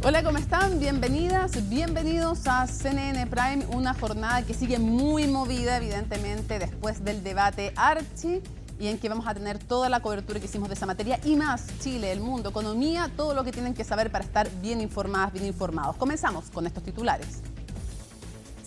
Hola, ¿cómo están? Bienvenidas, bienvenidos a CNN Prime, una jornada que sigue muy movida, evidentemente, después del debate Archi, y en que vamos a tener toda la cobertura que hicimos de esa materia y más. Chile, el mundo, economía, todo lo que tienen que saber para estar bien informadas, bien informados. Comenzamos con estos titulares.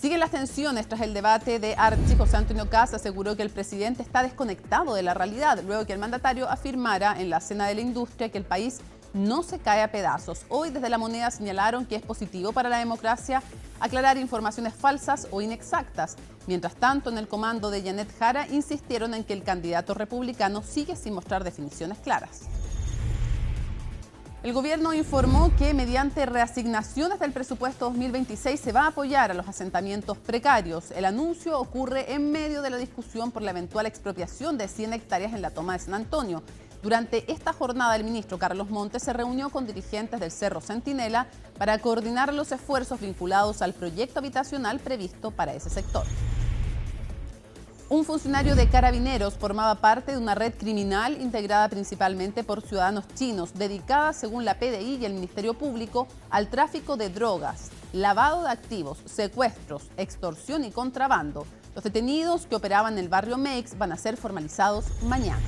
Siguen las tensiones tras el debate de Archi. José Antonio Kast aseguró que el presidente está desconectado de la realidad, luego que el mandatario afirmara en la Cena de la Industria que el país no se cae a pedazos. Hoy desde La Moneda señalaron que es positivo para la democracia aclarar informaciones falsas o inexactas. Mientras tanto, en el comando de Janet Jara insistieron en que el candidato republicano sigue sin mostrar definiciones claras. El gobierno informó que mediante reasignaciones del presupuesto 2026 se va a apoyar a los asentamientos precarios. El anuncio ocurre en medio de la discusión por la eventual expropiación de 100 hectáreas en la toma de San Antonio. Durante esta jornada, el ministro Carlos Montes se reunió con dirigentes del Cerro Centinela para coordinar los esfuerzos vinculados al proyecto habitacional previsto para ese sector. Un funcionario de Carabineros formaba parte de una red criminal integrada principalmente por ciudadanos chinos, dedicada, según la PDI y el Ministerio Público, al tráfico de drogas, lavado de activos, secuestros, extorsión y contrabando. Los detenidos que operaban en el barrio Meix van a ser formalizados mañana.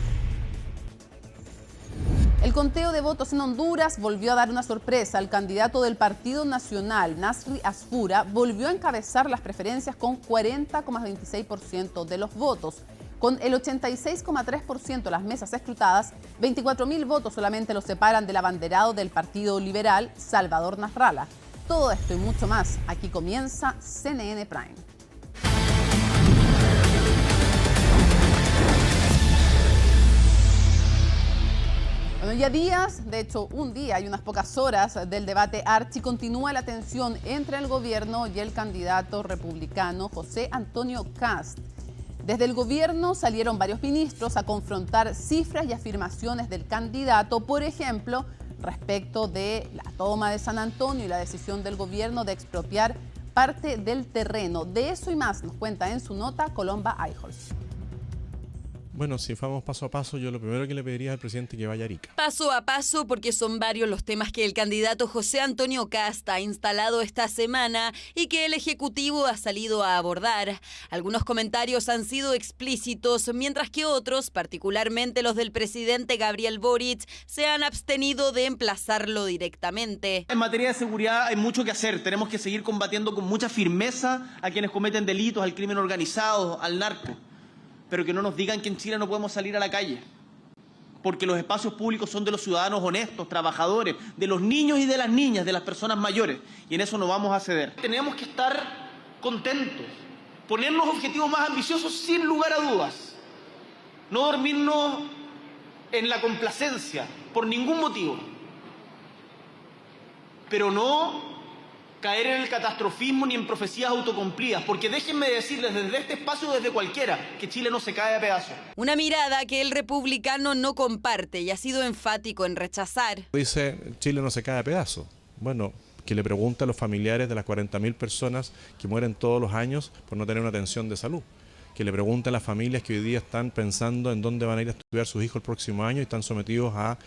El conteo de votos en Honduras volvió a dar una sorpresa. El candidato del Partido Nacional, Nasri Asfura, volvió a encabezar las preferencias con 40,26% de los votos. Con el 86,3% de las mesas escrutadas, 24.000 votos solamente los separan del abanderado del Partido Liberal, Salvador Nasralla. Todo esto y mucho más. Aquí comienza CNN Prime. Bueno, ya días, de hecho un día y unas pocas horas del debate Archi, continúa la tensión entre el gobierno y el candidato republicano José Antonio Kast. Desde el gobierno salieron varios ministros a confrontar cifras y afirmaciones del candidato, por ejemplo, respecto de la toma de San Antonio y la decisión del gobierno de expropiar parte del terreno. De eso y más nos cuenta en su nota Colomba Eichholz. Bueno, si vamos paso a paso, yo lo primero que le pediría al presidente que vaya a Arica. Paso a paso, porque son varios los temas que el candidato José Antonio Kast ha instalado esta semana y que el Ejecutivo ha salido a abordar. Algunos comentarios han sido explícitos, mientras que otros, particularmente los del presidente Gabriel Boric, se han abstenido de emplazarlo directamente. En materia de seguridad hay mucho que hacer. Tenemos que seguir combatiendo con mucha firmeza a quienes cometen delitos, al crimen organizado, al narco. Pero que no nos digan que en Chile no podemos salir a la calle, porque los espacios públicos son de los ciudadanos honestos, trabajadores, de los niños y de las niñas, de las personas mayores, y en eso no vamos a ceder. Tenemos que estar contentos, ponernos objetivos más ambiciosos sin lugar a dudas, no dormirnos en la complacencia por ningún motivo, pero no caer en el catastrofismo ni en profecías autocumplidas, porque déjenme decirles desde este espacio, desde cualquiera, que Chile no se cae a pedazos. Una mirada que el republicano no comparte y ha sido enfático en rechazar. Dice, Chile no se cae a pedazos. Bueno, que le pregunte a los familiares de las 40.000 personas que mueren todos los años por no tener una atención de salud. Que le pregunte a las familias que hoy día están pensando en dónde van a ir a estudiar sus hijos el próximo año y están sometidos a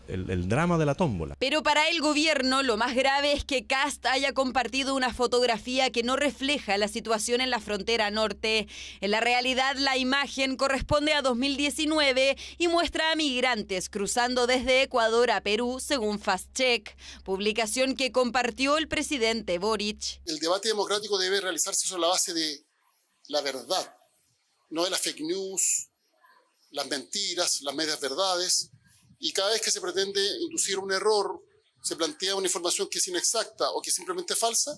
el drama de la tómbola. Pero para el gobierno lo más grave es que Kast haya compartido una fotografía que no refleja la situación en la frontera norte. En la realidad, la imagen corresponde a 2019 y muestra a migrantes cruzando desde Ecuador a Perú, según Fast Check, publicación que compartió el presidente Boric. El debate democrático debe realizarse sobre la base de la verdad, no de las fake news, las mentiras, las medias verdades, y cada vez que se pretende inducir un error, se plantea una información que es inexacta o que es simplemente falsa,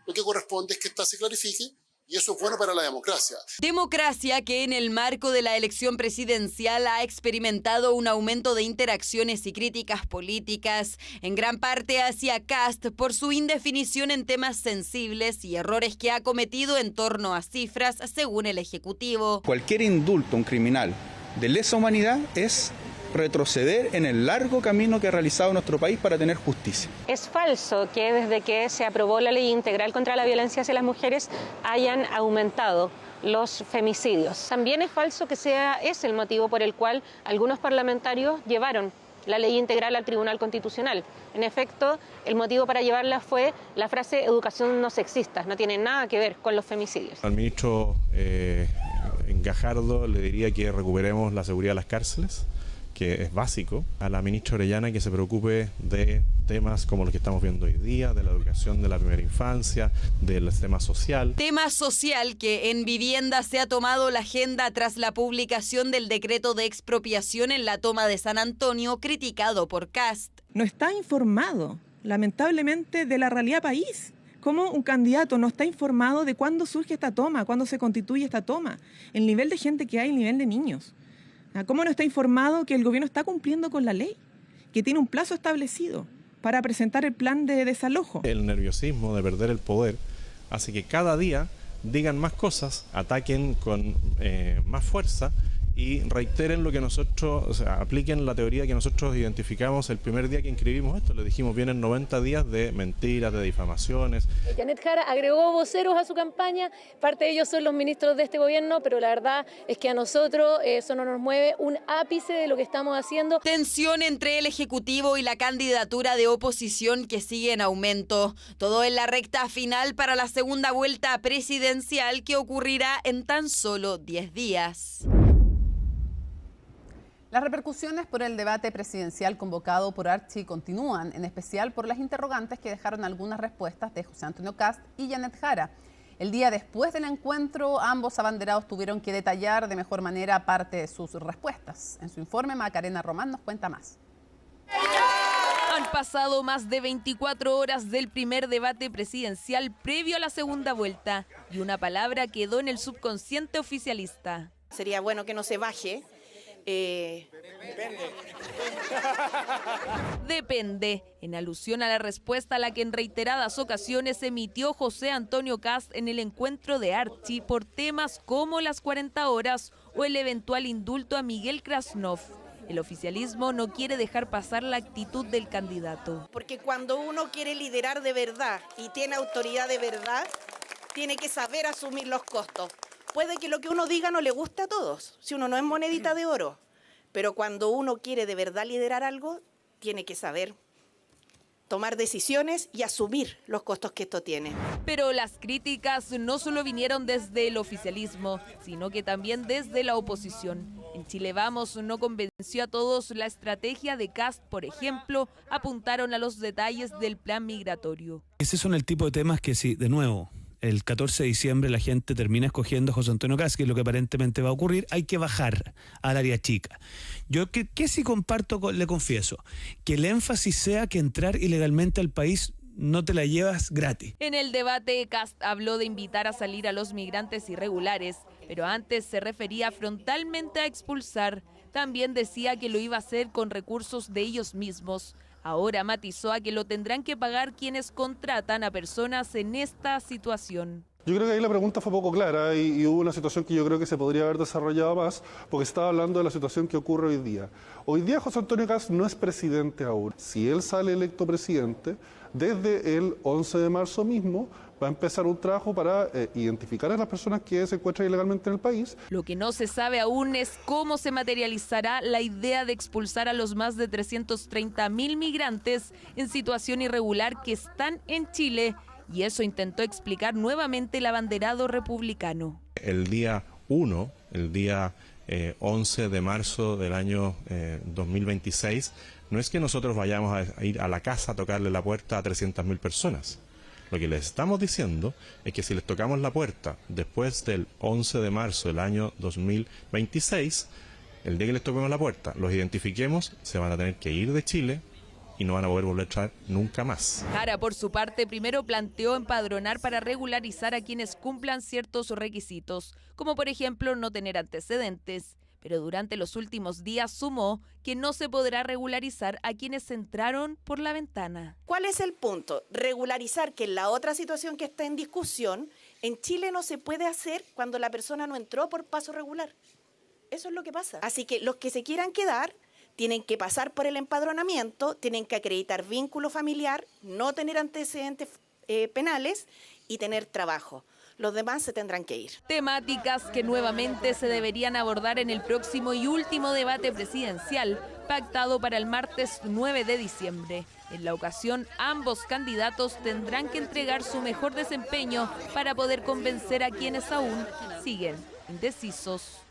lo que corresponde es que ésta se clarifique, y eso es bueno para la democracia. Democracia que en el marco de la elección presidencial ha experimentado un aumento de interacciones y críticas políticas, en gran parte hacia Kast por su indefinición en temas sensibles y errores que ha cometido en torno a cifras, según el Ejecutivo. Cualquier indulto a un criminal de lesa humanidad es retroceder en el largo camino que ha realizado nuestro país para tener justicia. Es falso que desde que se aprobó la Ley Integral contra la Violencia hacia las Mujeres hayan aumentado los femicidios. También es falso que sea ese el motivo por el cual algunos parlamentarios llevaron la ley integral al Tribunal Constitucional. En efecto, el motivo para llevarla fue la frase educación no sexista, no tiene nada que ver con los femicidios. Al ministro Gajardo le diría que recuperemos la seguridad de las cárceles, que es básico. A la ministra Orellana que se preocupe de temas como los que estamos viendo hoy día, de la educación de la primera infancia, del tema social. Tema social que en vivienda se ha tomado la agenda tras la publicación del decreto de expropiación en la toma de San Antonio, criticado por Kast. No está informado, lamentablemente, de la realidad país. ¿Cómo un candidato no está informado de cuándo surge esta toma, cuándo se constituye esta toma? El nivel de gente que hay, el nivel de niños. ¿Cómo no está informado que el gobierno está cumpliendo con la ley? Que tiene un plazo establecido para presentar el plan de desalojo. El nerviosismo de perder el poder hace que cada día digan más cosas, ataquen con más fuerza y reiteren lo que nosotros, o sea, apliquen la teoría que nosotros identificamos el primer día que inscribimos esto. Le dijimos, vienen 90 días de mentiras, de difamaciones. Janet Jara agregó voceros a su campaña, parte de ellos son los ministros de este gobierno, pero la verdad es que a nosotros eso no nos mueve un ápice de lo que estamos haciendo. Tensión entre el Ejecutivo y la candidatura de oposición que sigue en aumento. Todo en la recta final para la segunda vuelta presidencial que ocurrirá en tan solo 10 días. Las repercusiones por el debate presidencial convocado por Archie continúan, en especial por las interrogantes que dejaron algunas respuestas de José Antonio Kast y Janet Jara. El día después del encuentro, ambos abanderados tuvieron que detallar de mejor manera parte de sus respuestas. En su informe, Macarena Román nos cuenta más. Han pasado más de 24 horas del primer debate presidencial previo a la segunda vuelta y una palabra quedó en el subconsciente oficialista. Sería bueno que no se baje. Depende, en alusión a la respuesta a la que en reiteradas ocasiones emitió José Antonio Kast en el encuentro de Archie por temas como las 40 horas o el eventual indulto a Miguel Krasnov. El oficialismo no quiere dejar pasar la actitud del candidato. Porque cuando uno quiere liderar de verdad y tiene autoridad de verdad, tiene que saber asumir los costos. Puede que lo que uno diga no le guste a todos, si uno no es monedita de oro, pero cuando uno quiere de verdad liderar algo, tiene que saber tomar decisiones y asumir los costos que esto tiene. Pero las críticas no solo vinieron desde el oficialismo, sino que también desde la oposición. En Chile Vamos no convenció a todos la estrategia de Kast, por ejemplo, apuntaron a los detalles del plan migratorio. Ese son el tipo de temas que sí, de nuevo, el 14 de diciembre la gente termina escogiendo a José Antonio Kast, que es lo que aparentemente va a ocurrir, hay que bajar al área chica. Yo que sí comparto, le confieso, que el énfasis sea que entrar ilegalmente al país no te la llevas gratis. En el debate, Kast habló de invitar a salir a los migrantes irregulares, pero antes se refería frontalmente a expulsar. También decía que lo iba a hacer con recursos de ellos mismos. Ahora matizó a que lo tendrán que pagar quienes contratan a personas en esta situación. Yo creo que ahí la pregunta fue poco clara y hubo una situación que yo creo que se podría haber desarrollado más, porque estaba hablando de la situación que ocurre hoy día. Hoy día José Antonio Kast no es presidente aún. Si él sale electo presidente, desde el 11 de marzo mismo va a empezar un trabajo para identificar a las personas que se encuentran ilegalmente en el país. Lo que no se sabe aún es cómo se materializará la idea de expulsar a los más de 330.000 migrantes en situación irregular que están en Chile, y eso intentó explicar nuevamente el abanderado republicano. El día 1, el día 11 de marzo del año 2026, no es que nosotros vayamos a ir a la casa a tocarle la puerta a 300.000 personas. Lo que les estamos diciendo es que si les tocamos la puerta después del 11 de marzo del año 2026, el día que les toquemos la puerta, los identifiquemos, se van a tener que ir de Chile y no van a poder volver a entrar nunca más. Jara, por su parte, primero planteó empadronar para regularizar a quienes cumplan ciertos requisitos, como por ejemplo no tener antecedentes. Pero durante los últimos días sumó que no se podrá regularizar a quienes entraron por la ventana. ¿Cuál es el punto? Regularizar, que es la otra situación que está en discusión, en Chile no se puede hacer cuando la persona no entró por paso regular. Eso es lo que pasa. Así que los que se quieran quedar tienen que pasar por el empadronamiento, tienen que acreditar vínculo familiar, no tener antecedentes penales y tener trabajo. los demás se tendrán que ir. Temáticas que nuevamente se deberían abordar en el próximo y último debate presidencial, pactado para el martes 9 de diciembre. En la ocasión, ambos candidatos tendrán que entregar su mejor desempeño para poder convencer a quienes aún siguen indecisos.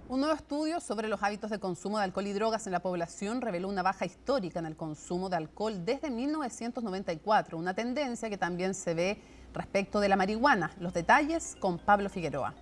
Un nuevo estudio sobre los hábitos de consumo de alcohol y drogas en la población reveló una baja histórica en el consumo de alcohol desde 1994, una tendencia que también se ve respecto de la marihuana. Los detalles con Pablo Figueroa.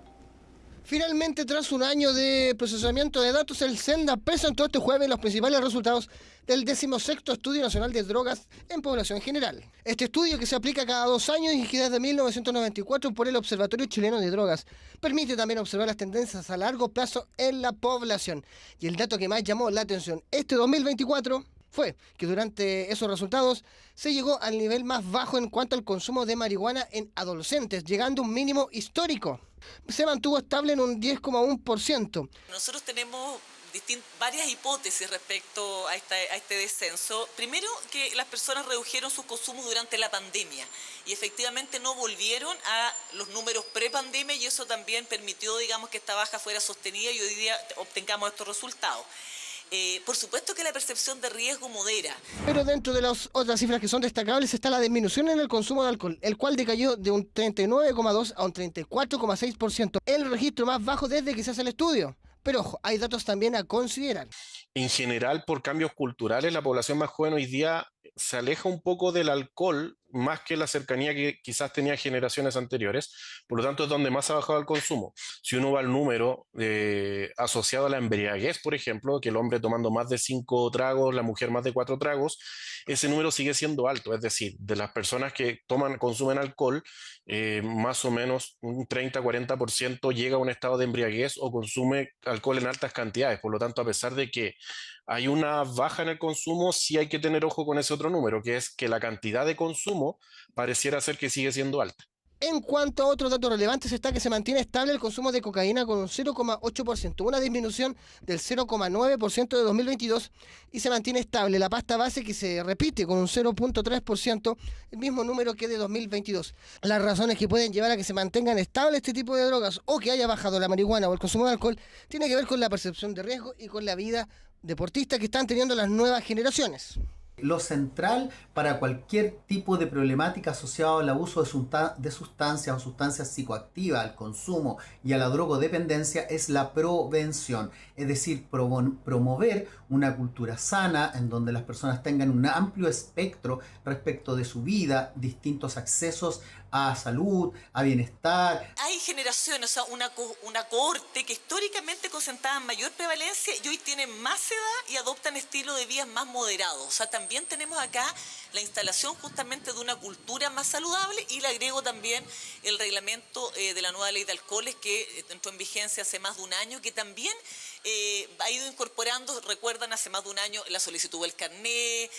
Finalmente, tras un año de procesamiento de datos, el SENDA presentó este jueves los principales resultados del 16º Estudio Nacional de Drogas en Población General. Este estudio, que se aplica cada 2 años y que desde 1994 por el Observatorio Chileno de Drogas, permite también observar las tendencias a largo plazo en la población. Y el dato que más llamó la atención este 2024 fue que durante esos resultados se llegó al nivel más bajo en cuanto al consumo de marihuana en adolescentes, llegando a un mínimo histórico. Se mantuvo estable en un 10,1%. Nosotros tenemos varias hipótesis respecto a este descenso. Primero, que las personas redujeron sus consumos durante la pandemia y efectivamente no volvieron a los números pre-pandemia, y eso también permitió, digamos, que esta baja fuera sostenida y hoy día obtengamos estos resultados. Por supuesto que la percepción de riesgo modera. Pero dentro de las otras cifras que son destacables está la disminución en el consumo de alcohol, el cual decayó de un 39,2 a un 34,6%, el registro más bajo desde que se hace el estudio. Pero ojo, hay datos también a considerar. En general, por cambios culturales, la población más joven hoy día se aleja un poco del alcohol, más que la cercanía que quizás tenía generaciones anteriores. Por lo tanto, es donde más ha bajado el consumo. Si uno va al número asociado a la embriaguez, por ejemplo, que el hombre tomando más de 5 tragos, la mujer más de 4 tragos, ese número sigue siendo alto. Es decir, de las personas que consumen alcohol, más o menos un 30-40% llega a un estado de embriaguez o consume alcohol en altas cantidades. Por lo tanto, a pesar de que hay una baja en el consumo, sí hay que tener ojo con ese otro número, que es que la cantidad de consumo pareciera ser que sigue siendo alta. En cuanto a otros datos relevantes, está que se mantiene estable el consumo de cocaína con un 0,8%, una disminución del 0,9% de 2022, y se mantiene estable la pasta base, que se repite con un 0,3%, el mismo número que de 2022. Las razones que pueden llevar a que se mantengan estables este tipo de drogas o que haya bajado la marihuana o el consumo de alcohol tiene que ver con la percepción de riesgo y con la vida deportista que están teniendo las nuevas generaciones. Lo central para cualquier tipo de problemática asociada al abuso de sustancias o sustancias psicoactivas, al consumo y a la drogodependencia es la prevención, es decir, promover una cultura sana en donde las personas tengan un amplio espectro respecto de su vida, distintos accesos a salud, a bienestar. Hay generaciones, o sea, una cohorte que históricamente concentraban mayor prevalencia y hoy tienen más edad y adoptan estilos de vida más moderados. O sea, también tenemos acá la instalación justamente de una cultura más saludable, y le agrego también el reglamento de la nueva ley de alcoholes que entró en vigencia hace más de un año, que también ha ido incorporando, recuerdan, hace más de un año la solicitud del carné,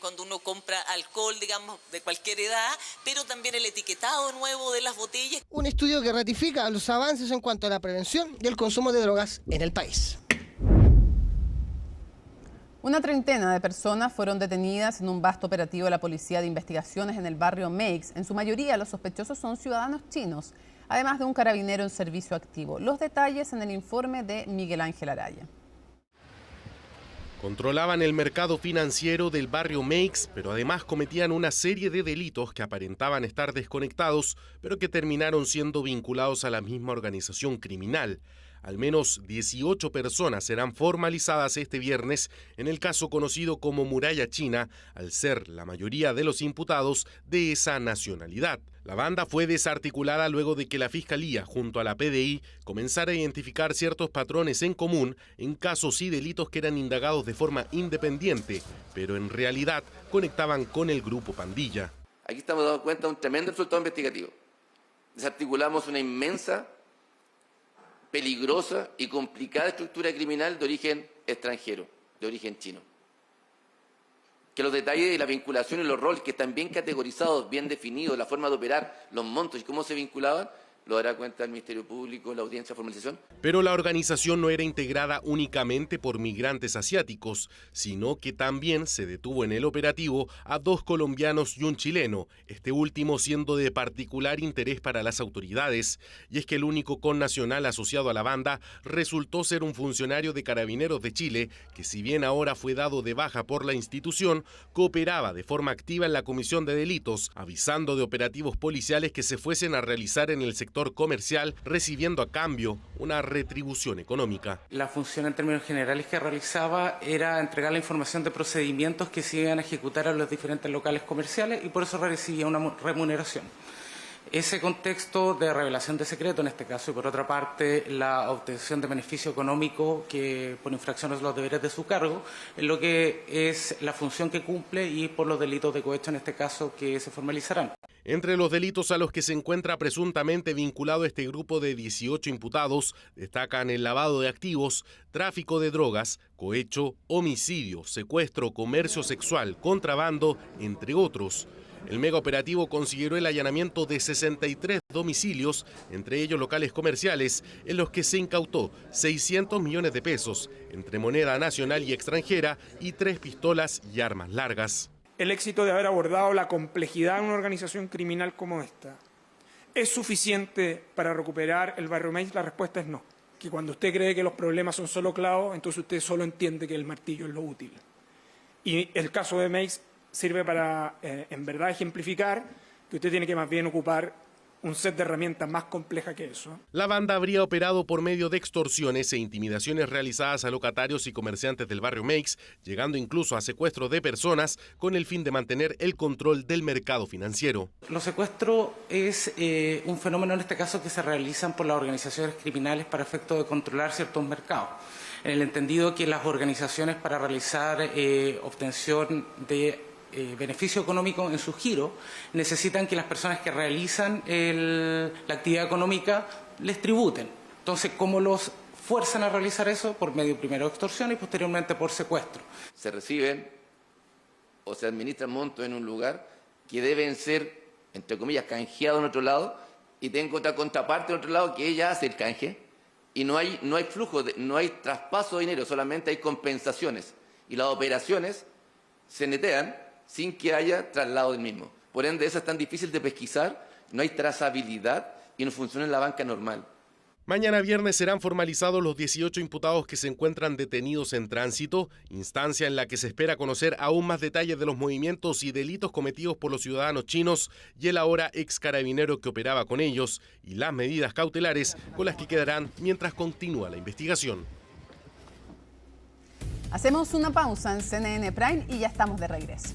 cuando uno compra alcohol, digamos, de cualquier edad, pero también el etiquetado nuevo de las botellas. Un estudio que ratifica los avances en cuanto a la prevención y el consumo de drogas en el país. Una treintena de personas fueron detenidas en un vasto operativo de la Policía de Investigaciones en el barrio Meix. En su mayoría, los sospechosos son ciudadanos chinos, además de un carabinero en servicio activo. Los detalles en el informe de Miguel Ángel Araya. Controlaban el mercado financiero del barrio Meix, pero además cometían una serie de delitos que aparentaban estar desconectados, pero que terminaron siendo vinculados a la misma organización criminal. Al menos 18 personas serán formalizadas este viernes en el caso conocido como Muralla China, al ser la mayoría de los imputados de esa nacionalidad. La banda fue desarticulada luego de que la Fiscalía, junto a la PDI, comenzara a identificar ciertos patrones en común en casos y delitos que eran indagados de forma independiente, pero en realidad conectaban con el grupo pandilla. Aquí estamos dando cuenta de un tremendo resultado investigativo. Desarticulamos una inmensa, peligrosa y complicada estructura criminal de origen extranjero, de origen chino. Que los detalles de la vinculación y los roles que están bien categorizados, bien definidos, la forma de operar, los montos y cómo se vinculaban, lo dará cuenta el Ministerio Público, la audiencia de formalización. Pero la organización no era integrada únicamente por migrantes asiáticos, sino que también se detuvo en el operativo a 2 colombianos y un chileno, este último siendo de particular interés para las autoridades. Y es que el único connacional asociado a la banda resultó ser un funcionario de Carabineros de Chile, que si bien ahora fue dado de baja por la institución, cooperaba de forma activa en la comisión de delitos, avisando de operativos policiales que se fuesen a realizar en el sector comercial, recibiendo a cambio una retribución económica. La función en términos generales que realizaba era entregar la información de procedimientos que se iban a ejecutar a los diferentes locales comerciales y por eso recibía una remuneración. Ese contexto de revelación de secreto, en este caso, y por otra parte la obtención de beneficio económico que por infracciones de los deberes de su cargo, es lo que es la función que cumple y por los delitos de cohecho, en este caso, que se formalizarán. Entre los delitos a los que se encuentra presuntamente vinculado este grupo de 18 imputados, destacan el lavado de activos, tráfico de drogas, cohecho, homicidio, secuestro, comercio sexual, contrabando, entre otros. El megaoperativo consiguió el allanamiento de 63 domicilios, entre ellos locales comerciales, en los que se incautó 600 millones de pesos, entre moneda nacional y extranjera, y 3 pistolas y armas largas. El éxito de haber abordado la complejidad de una organización criminal como esta, ¿es suficiente para recuperar el barrio Meix? La respuesta es no. Que cuando usted cree que los problemas son solo clavos, entonces usted solo entiende que el martillo es lo útil. Y el caso de Meix sirve para, en verdad, ejemplificar que usted tiene que más bien ocupar un set de herramientas más compleja que eso. La banda habría operado por medio de extorsiones e intimidaciones realizadas a locatarios y comerciantes del barrio Meix, llegando incluso a secuestro de personas con el fin de mantener el control del mercado financiero. Los secuestros es un fenómeno, en este caso, que se realizan por las organizaciones criminales para efecto de controlar ciertos mercados. En el entendido que las organizaciones, para realizar obtención de beneficio económico en su giro, necesitan que las personas que realizan la actividad económica les tributen. Entonces, ¿cómo los fuerzan a realizar eso? Por medio primero de extorsión y posteriormente por secuestro. Se reciben o se administran montos en un lugar que deben ser, entre comillas, canjeados en otro lado, y tengo otra contraparte en otro lado que ella hace el canje, y no hay flujo, no hay traspaso de dinero, solamente hay compensaciones, y las operaciones se netean sin que haya traslado del mismo. Por ende, eso es tan difícil de pesquisar, no hay trazabilidad y no funciona en la banca normal. Mañana viernes serán formalizados los 18 imputados que se encuentran detenidos en tránsito, instancia en la que se espera conocer aún más detalles de los movimientos y delitos cometidos por los ciudadanos chinos y el ahora ex carabinero que operaba con ellos, y las medidas cautelares con las que quedarán mientras continúa la investigación. Hacemos una pausa en CNN Prime y ya estamos de regreso.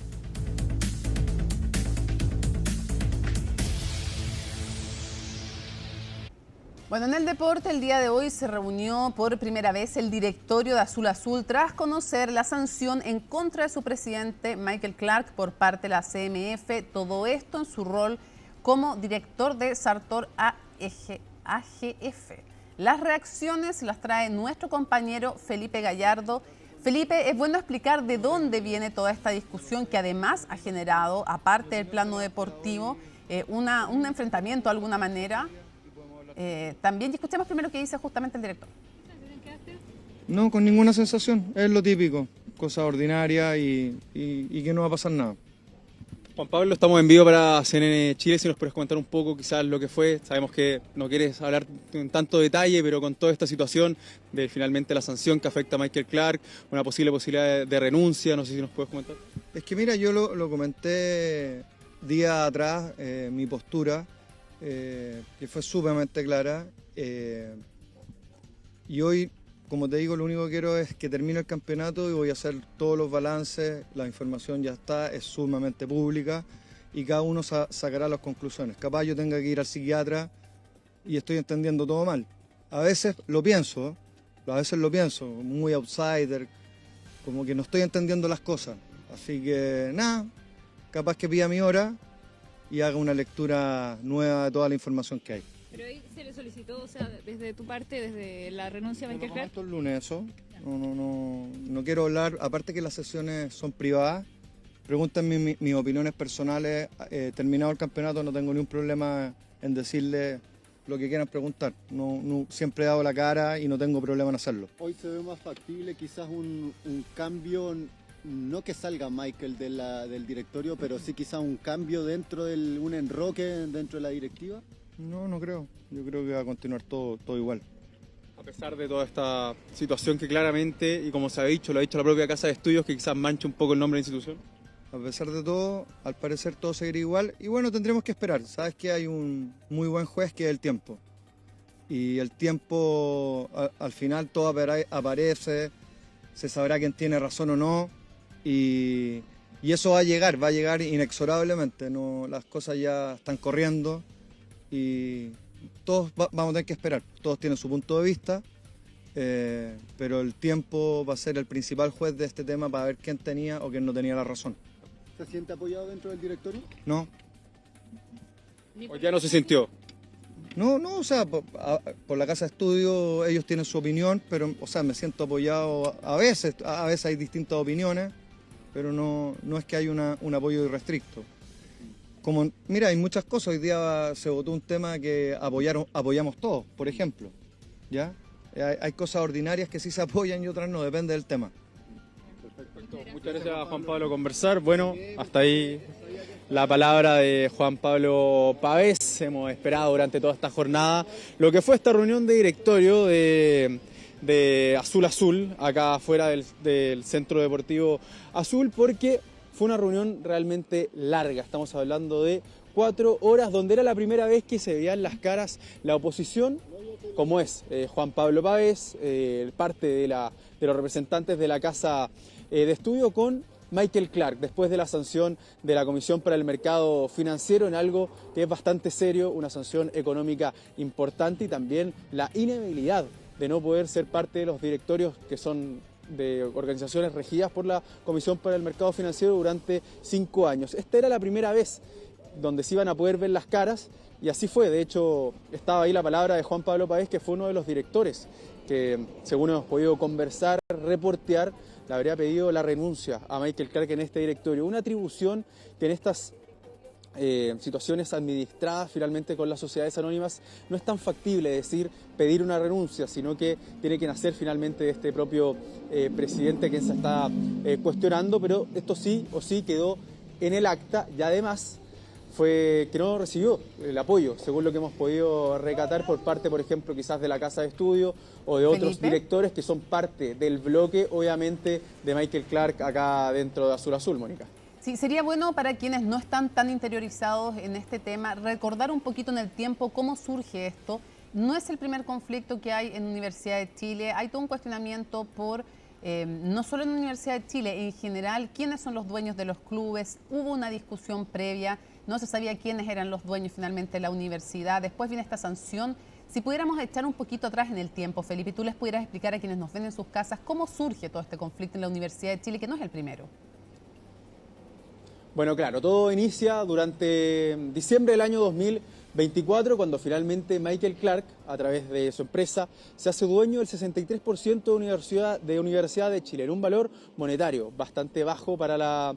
Bueno, en el deporte el día de hoy se reunió por primera vez el directorio de Azul Azul tras conocer la sanción en contra de su presidente Michael Clark por parte de la CMF, todo esto en su rol como director de Sartor AGF. Las reacciones las trae nuestro compañero Felipe Gallardo. Felipe, es bueno explicar de dónde viene toda esta discusión que además ha generado, aparte del plano deportivo, un enfrentamiento de alguna manera. También escuchemos primero qué dice justamente el director. No, con ninguna sensación, es lo típico, cosa ordinaria y que no va a pasar nada. Juan Pablo, estamos en vivo para CNN Chile, si nos puedes comentar un poco quizás lo que fue. Sabemos que no quieres hablar en tanto detalle, pero con toda esta situación de finalmente la sanción que afecta a Michael Clark, una posible posibilidad de renuncia, no sé si nos puedes comentar. Es que mira, yo lo comenté días atrás, mi postura, que fue sumamente clara, y hoy, como te digo, lo único que quiero es que termine el campeonato y voy a hacer todos los balances, la información ya está, es sumamente pública y cada uno sacará las conclusiones. Capaz yo tenga que ir al psiquiatra y estoy entendiendo todo mal. A veces lo pienso, muy outsider, como que no estoy entendiendo las cosas. Así que nada, capaz que pida mi hora y haga una lectura nueva de toda la información que hay. Pero hoy se le solicitó, o sea, desde tu parte, desde la renuncia a Michael Clark. El lunes eso, no quiero hablar, aparte que las sesiones son privadas, pregúntenme mis opiniones personales, terminado el campeonato no tengo ningún problema en decirle lo que quieran preguntar. Siempre he dado la cara y no tengo problema en hacerlo. Hoy se ve más factible quizás un cambio, no que salga Michael del directorio, pero sí quizás un cambio dentro un enroque dentro de la directiva. No creo. Yo creo que va a continuar todo igual. A pesar de toda esta situación que claramente, y como se ha dicho, lo ha dicho la propia Casa de Estudios, que quizás mancha un poco el nombre de la institución. A pesar de todo, al parecer todo seguirá igual. Y bueno, tendremos que esperar. Sabes que hay un muy buen juez que es el tiempo. Y el tiempo, al final todo aparece, se sabrá quién tiene razón o no. Y eso va a llegar inexorablemente. Las cosas ya están corriendo y todos vamos a tener que esperar. Todos tienen su punto de vista. Pero el tiempo va a ser el principal juez de este tema para ver quién tenía o quién no tenía la razón. ¿Se siente apoyado dentro del directorio? No. ¿O ya no se sintió? No, o sea, por la Casa de Estudio ellos tienen su opinión, pero, o sea, me siento apoyado a veces hay distintas opiniones, pero no es que hay un apoyo irrestricto. Mira, hay muchas cosas, hoy día se votó un tema que apoyamos todos, por ejemplo, ¿ya? Hay cosas ordinarias que sí se apoyan y otras no, depende del tema. Muchas gracias, Juan Pablo, conversar. Bueno, hasta ahí la palabra de Juan Pablo Pavés. Hemos esperado durante toda esta jornada lo que fue esta reunión de directorio de Azul Azul, acá afuera del Centro Deportivo Azul, porque fue una reunión realmente larga. Estamos hablando de 4 horas, donde era la primera vez que se veían las caras la oposición, como es Juan Pablo Pavés, parte de los representantes de la Casa de Estudio, con Michael Clark, después de la sanción de la Comisión para el Mercado Financiero en algo que es bastante serio, una sanción económica importante, y también la inhabilidad de no poder ser parte de los directorios que son de organizaciones regidas por la Comisión para el Mercado Financiero durante 5 años. Esta era la primera vez donde se iban a poder ver las caras, y así fue. De hecho, estaba ahí la palabra de Juan Pablo Pavés, que fue uno de los directores que, según hemos podido conversar, reportear, le habría pedido la renuncia a Michael Clark en este directorio. Una atribución que en estas situaciones administradas finalmente con las sociedades anónimas no es tan factible pedir una renuncia, sino que tiene que nacer finalmente de este propio presidente que se está cuestionando, pero esto sí o sí quedó en el acta, y además fue que no recibió el apoyo, según lo que hemos podido recatar por parte, por ejemplo, quizás de la Casa de Estudio o de otros directores que son parte del bloque, obviamente, de Michael Clark acá dentro de Azul Azul, Mónica. Sí, sería bueno para quienes no están tan interiorizados en este tema recordar un poquito en el tiempo cómo surge esto. No es el primer conflicto que hay en la Universidad de Chile, hay todo un cuestionamiento por... no solo en la Universidad de Chile, en general, quiénes son los dueños de los clubes. Hubo una discusión previa, no se sabía quiénes eran los dueños finalmente de la universidad. Después viene esta sanción. Si pudiéramos echar un poquito atrás en el tiempo, Felipe, tú les pudieras explicar a quienes nos ven en sus casas cómo surge todo este conflicto en la Universidad de Chile, que no es el primero. Bueno, claro, todo inicia durante diciembre del año 2024, cuando finalmente Michael Clark, a través de su empresa, se hace dueño del 63% de Universidad de Chile, en un valor monetario bastante bajo para la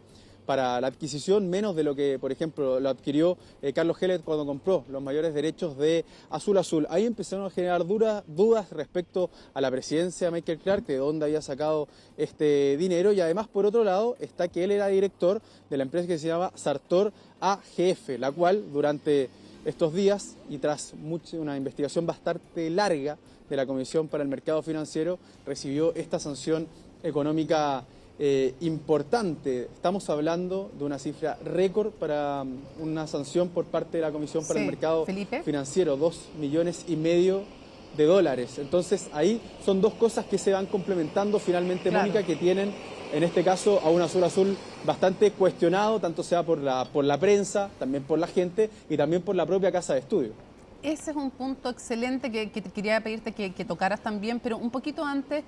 adquisición, menos de lo que, por ejemplo, lo adquirió Carlos Hellet cuando compró los mayores derechos de Azul Azul. Ahí empezaron a generar dudas respecto a la presidencia de Michael Clark, de dónde había sacado este dinero, y además, por otro lado, está que él era director de la empresa que se llama Sartor AGF, la cual durante estos días, y tras una investigación bastante larga de la Comisión para el Mercado Financiero, recibió esta sanción económica importante. Estamos hablando de una cifra récord para una sanción por parte de la Comisión para el Mercado Financiero, $2,5 millones de dólares. Entonces ahí son dos cosas que se van complementando finalmente, claro, Mónica, que tienen en este caso a un Azul Azul bastante cuestionado, tanto sea por la prensa, también por la gente y también por la propia Casa de Estudio. Ese es un punto excelente que quería pedirte que tocaras también, pero un poquito antes,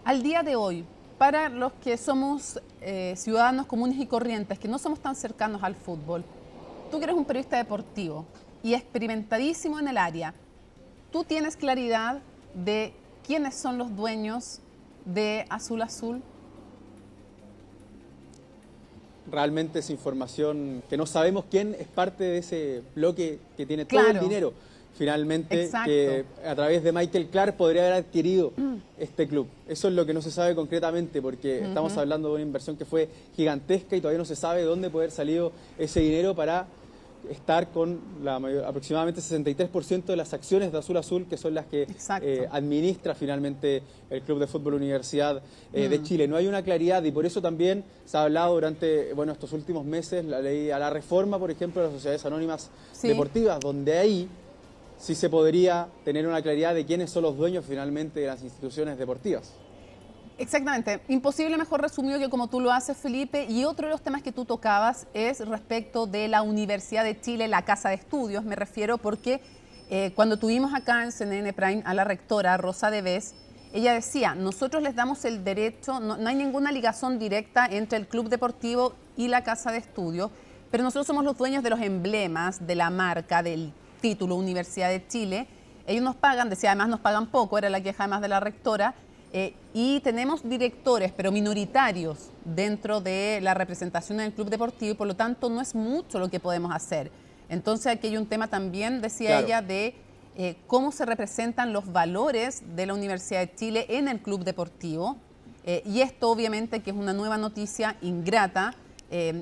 al día de hoy, para los que somos ciudadanos comunes y corrientes, que no somos tan cercanos al fútbol, tú que eres un periodista deportivo y experimentadísimo en el área, ¿tú tienes claridad de quiénes son los dueños de Azul Azul? Realmente es información que no sabemos quién es parte de ese bloque que tiene todo el dinero. finalmente Exacto. que a través de Michael Clark podría haber adquirido este club. Eso es lo que no se sabe concretamente, porque estamos hablando de una inversión que fue gigantesca y todavía no se sabe dónde puede haber salido ese dinero para estar con aproximadamente 63% de las acciones de Azul Azul, que son las que administra finalmente el Club de Fútbol Universidad de Chile. No hay una claridad y por eso también se ha hablado durante estos últimos meses la ley a la reforma, por ejemplo, de las sociedades anónimas deportivas, donde ahí sí se podría tener una claridad de quiénes son los dueños finalmente de las instituciones deportivas. Exactamente. Imposible mejor resumido que como tú lo haces, Felipe. Y otro de los temas que tú tocabas es respecto de la Universidad de Chile, la Casa de Estudios, me refiero, porque cuando tuvimos acá en CNN Prime a la rectora, Rosa Devés, ella decía, nosotros les damos el derecho, no hay ninguna ligación directa entre el club deportivo y la Casa de Estudios, pero nosotros somos los dueños de los emblemas, de la marca, del título Universidad de Chile. Ellos nos pagan, decía, además nos pagan poco, era la queja además de la rectora, y tenemos directores, pero minoritarios, dentro de la representación del club deportivo y por lo tanto no es mucho lo que podemos hacer. Entonces aquí hay un tema también, decía ella, de cómo se representan los valores de la Universidad de Chile en el club deportivo. Y esto obviamente que es una nueva noticia ingrata,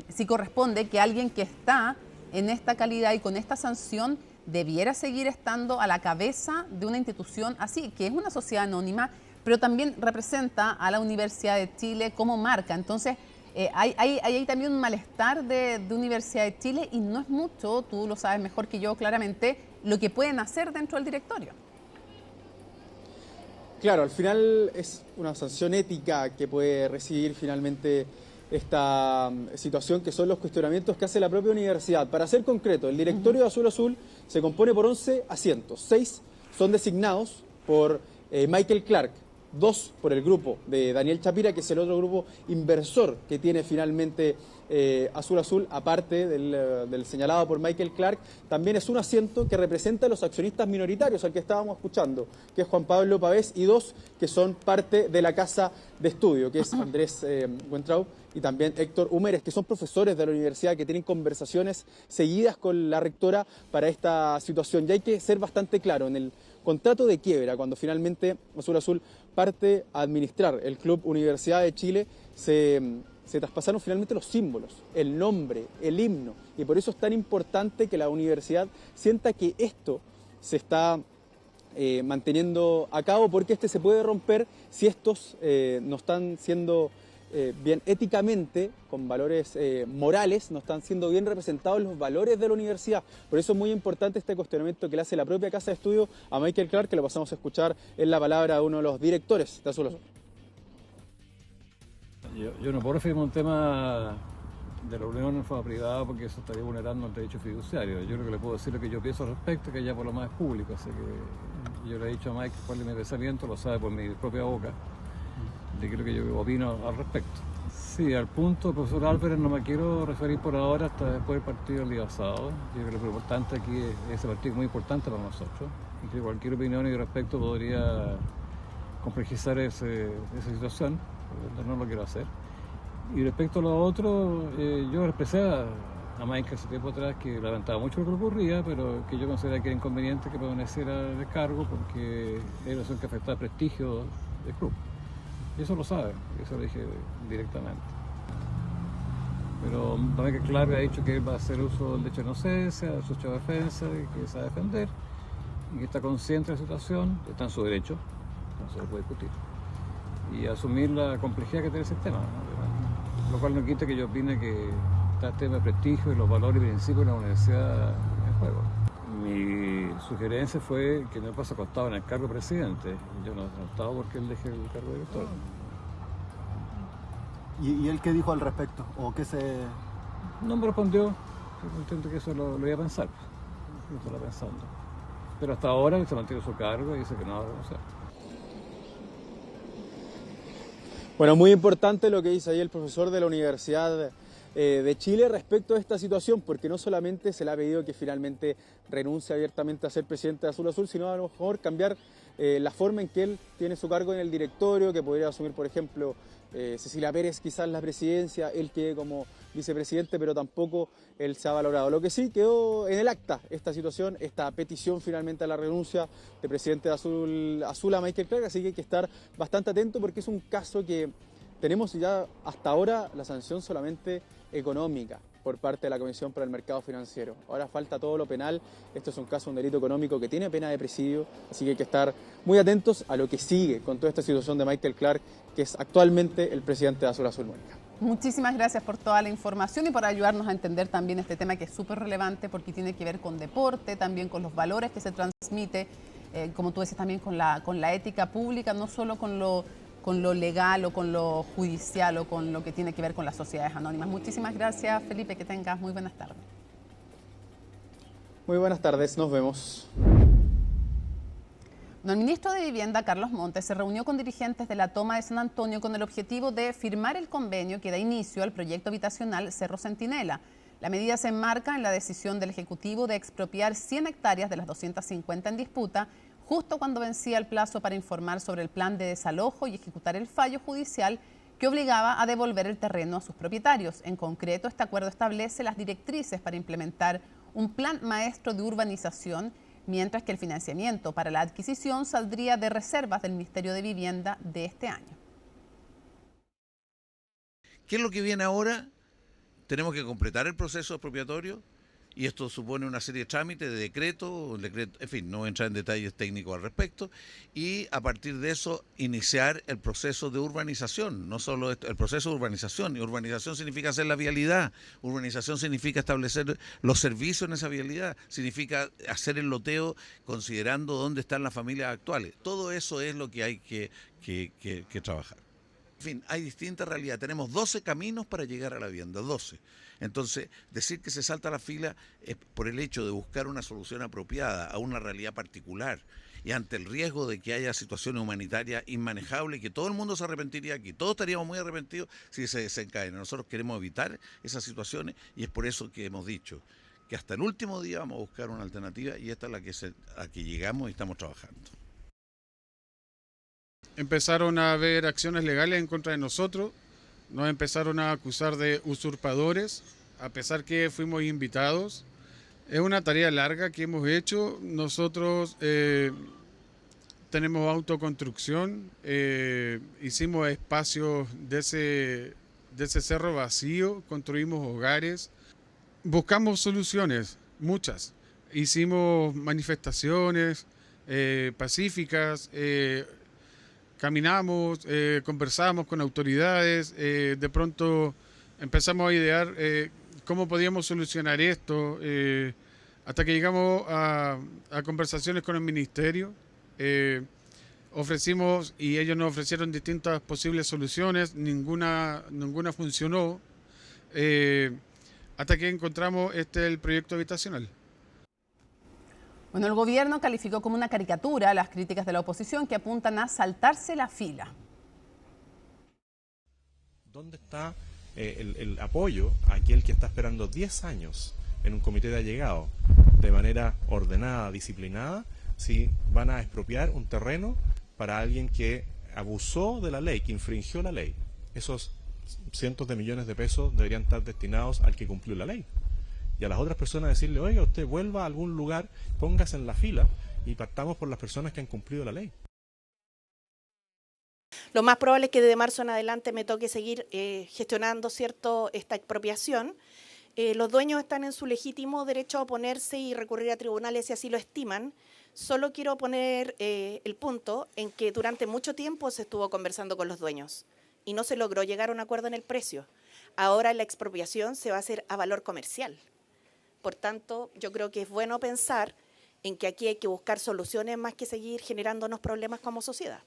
sí corresponde que alguien que está en esta calidad y con esta sanción debiera seguir estando a la cabeza de una institución así, que es una sociedad anónima, pero también representa a la Universidad de Chile como marca. Entonces, hay también un malestar de Universidad de Chile y no es mucho, tú lo sabes mejor que yo claramente, lo que pueden hacer dentro del directorio. Claro, al final es una sanción ética que puede recibir finalmente esta situación, que son los cuestionamientos que hace la propia universidad. Para ser concreto, el directorio de Azul Azul se compone por 11 asientos, 6 son designados por Michael Clark, 2 por el grupo de Daniel Chapira, que es el otro grupo inversor que tiene finalmente Azul Azul, aparte del señalado por Michael Clark. También es un asiento que representa a los accionistas minoritarios, al que estábamos escuchando, que es Juan Pablo Pavés, y 2 que son parte de la Casa de Estudio, que es Andrés Buentraub y también Héctor Humérez, que son profesores de la universidad, que tienen conversaciones seguidas con la rectora para esta situación. Y hay que ser bastante claro, en el contrato de quiebra, cuando finalmente Azul Azul parte a administrar el Club Universidad de Chile, se traspasaron finalmente los símbolos, el nombre, el himno, y por eso es tan importante que la universidad sienta que esto se está manteniendo a cabo, porque se puede romper si estos no están siendo bien éticamente, con valores morales, no están siendo bien representados los valores de la universidad. Por eso es muy importante este cuestionamiento que le hace la propia Casa de Estudio a Michael Clark, que lo pasamos a escuchar en la palabra de uno de los directores de Azul Azul. Yo no puedo referirme a un tema de la reunión en forma privada porque eso estaría vulnerando el derecho fiduciario. Yo lo que le puedo decir lo que yo pienso al respecto, que ya por lo más es público, así que yo le he dicho a Mike cuál es mi pensamiento, lo sabe por mi propia boca, de qué es lo que yo opino al respecto. Sí, al punto, profesor Álvarez, no me quiero referir por ahora hasta después del partido del día sábado. Yo creo que lo importante aquí es ese partido, muy importante para nosotros, y que cualquier opinión y respecto podría complejizar esa situación, no lo quiero hacer. Y respecto a lo otro, yo expresé a Mike hace tiempo atrás que lamentaba mucho lo que ocurría, pero que yo consideraba que era inconveniente que permaneciera en el cargo porque era eso que afectaba el prestigio del club. Y eso lo sabe, eso lo dije directamente. Pero también que Clark ha dicho que va a hacer uso del derecho de inocencia, de su derecho de defensa, que se va a defender, y que está consciente de la situación, está en su derecho, no se lo puede discutir, y asumir la complejidad que tiene ese tema, ¿no? Lo cual no quita que yo opine que está el tema de prestigio y los valores y principios de la universidad en juego. Mi sugerencia fue que no pasa acostado en el cargo de presidente. Yo no he estado porque él deje el cargo de director. ¿Y él qué dijo al respecto? ¿O qué se...? No me respondió. Yo entiendo que eso lo iba a pensar. Lo estaba pensando. Pero hasta ahora se mantiene su cargo y dice que no va a renunciar. Bueno, muy importante lo que dice ahí el profesor de la Universidad de Chile respecto a esta situación, porque no solamente se le ha pedido que finalmente renuncie abiertamente a ser presidente de Azul Azul, sino a lo mejor cambiar la forma en que él tiene su cargo en el directorio, que podría asumir, por ejemplo, Cecilia Pérez quizás la presidencia, él quede como vicepresidente, pero tampoco él se ha valorado. Lo que sí quedó en el acta esta situación, esta petición finalmente a la renuncia del presidente de Azul a Michael Clark, así que hay que estar bastante atento porque es un caso que tenemos ya hasta ahora la sanción solamente económica por parte de la Comisión para el Mercado Financiero. Ahora falta todo lo penal. Esto es un caso, un delito económico que tiene pena de presidio, así que hay que estar muy atentos a lo que sigue con toda esta situación de Michael Clark, que es actualmente el presidente de Azul, Mónica. Muchísimas gracias por toda la información y por ayudarnos a entender también este tema que es súper relevante porque tiene que ver con deporte, también con los valores que se transmite, como tú decías, también con la ética pública, no solo con lo legal o con lo judicial o con lo que tiene que ver con las sociedades anónimas. Muchísimas gracias, Felipe, que tengas muy buenas tardes. Muy buenas tardes, nos vemos. El ministro de Vivienda, Carlos Montes, se reunió con dirigentes de la Toma de San Antonio con el objetivo de firmar el convenio que da inicio al proyecto habitacional Cerro Centinela. La medida se enmarca en la decisión del Ejecutivo de expropiar 100 hectáreas de las 250 en disputa, justo cuando vencía el plazo para informar sobre el plan de desalojo y ejecutar el fallo judicial que obligaba a devolver el terreno a sus propietarios. En concreto, este acuerdo establece las directrices para implementar un plan maestro de urbanización, mientras que el financiamiento para la adquisición saldría de reservas del Ministerio de Vivienda de este año. ¿Qué es lo que viene ahora? Tenemos que completar el proceso expropiatorio y esto supone una serie de trámites de decreto, en fin, no voy a entrar en detalles técnicos al respecto, y a partir de eso iniciar el proceso de urbanización, no solo esto, el proceso de urbanización. Y urbanización significa hacer la vialidad, urbanización significa establecer los servicios en esa vialidad, significa hacer el loteo considerando dónde están las familias actuales. Todo eso es lo que hay que trabajar. En fin, hay distintas realidades. Tenemos 12 caminos para llegar a la vivienda, 12. Entonces, decir que se salta la fila es por el hecho de buscar una solución apropiada a una realidad particular y ante el riesgo de que haya situaciones humanitarias inmanejables y que todo el mundo se arrepentiría aquí. Todos estaríamos muy arrepentidos si se desencadena. Nosotros queremos evitar esas situaciones y es por eso que hemos dicho que hasta el último día vamos a buscar una alternativa y esta es la que llegamos y estamos trabajando. Empezaron a haber acciones legales en contra de nosotros, nos empezaron a acusar de usurpadores, a pesar que fuimos invitados. Es una tarea larga que hemos hecho. Nosotros tenemos autoconstrucción, hicimos espacios de ese cerro vacío, construimos hogares, buscamos soluciones, muchas. Hicimos manifestaciones pacíficas, caminamos, conversamos con autoridades, de pronto empezamos a idear cómo podíamos solucionar esto, hasta que llegamos a conversaciones con el ministerio. Ofrecimos y ellos nos ofrecieron distintas posibles soluciones, ninguna funcionó, hasta que encontramos el proyecto habitacional. Bueno, el gobierno calificó como una caricatura las críticas de la oposición que apuntan a saltarse la fila. ¿Dónde está el apoyo a aquel que está esperando 10 años en un comité de allegado de manera ordenada, disciplinada, si van a expropiar un terreno para alguien que abusó de la ley, que infringió la ley? Esos cientos de millones de pesos deberían estar destinados al que cumplió la ley. Y a las otras personas decirle, oiga, usted vuelva a algún lugar, póngase en la fila y partamos por las personas que han cumplido la ley. Lo más probable es que desde marzo en adelante me toque seguir gestionando esta expropiación. Los dueños están en su legítimo derecho a oponerse y recurrir a tribunales si así lo estiman. Solo quiero poner el punto en que durante mucho tiempo se estuvo conversando con los dueños y no se logró llegar a un acuerdo en el precio. Ahora la expropiación se va a hacer a valor comercial. Por tanto, yo creo que es bueno pensar en que aquí hay que buscar soluciones más que seguir generándonos problemas como sociedad.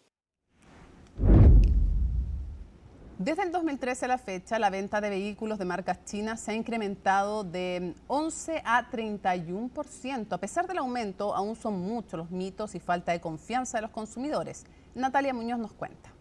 Desde el 2013 a la fecha, la venta de vehículos de marcas chinas se ha incrementado de 11 a 31%. A pesar del aumento, aún son muchos los mitos y falta de confianza de los consumidores. Natalia Muñoz nos cuenta.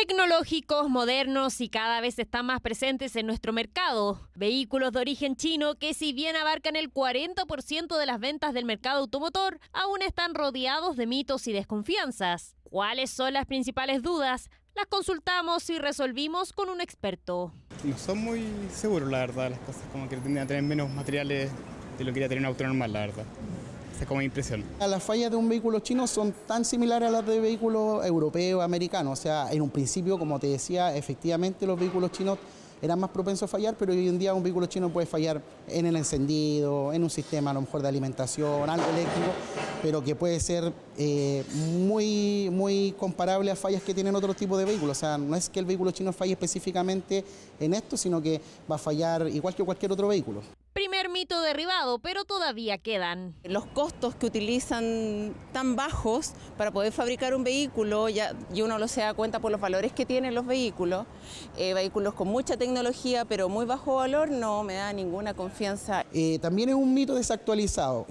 Tecnológicos, modernos y cada vez están más presentes en nuestro mercado. Vehículos de origen chino que, si bien abarcan el 40% de las ventas del mercado automotor, aún están rodeados de mitos y desconfianzas. ¿Cuáles son las principales dudas? Las consultamos y resolvimos con un experto. No son muy seguros, la verdad, las cosas, como que tienden a tener menos materiales de lo que iría a tener un auto normal, la verdad. Esa es como mi impresión. Las fallas de un vehículo chino son tan similares a las de vehículos europeos, americanos. O sea, en un principio, como te decía, efectivamente los vehículos chinos eran más propensos a fallar, pero hoy en día un vehículo chino puede fallar en el encendido, en un sistema a lo mejor de alimentación, algo eléctrico, pero que puede ser muy comparable a fallas que tienen otros tipos de vehículos. O sea, no es que el vehículo chino falle específicamente en esto, sino que va a fallar igual que cualquier otro vehículo. Primer mito derribado, pero todavía quedan. Los costos que utilizan tan bajos para poder fabricar un vehículo, y uno lo se da cuenta por los valores que tienen los vehículos, vehículos con mucha tecnología pero muy bajo valor, no me da ninguna confianza. También es un mito desactualizado.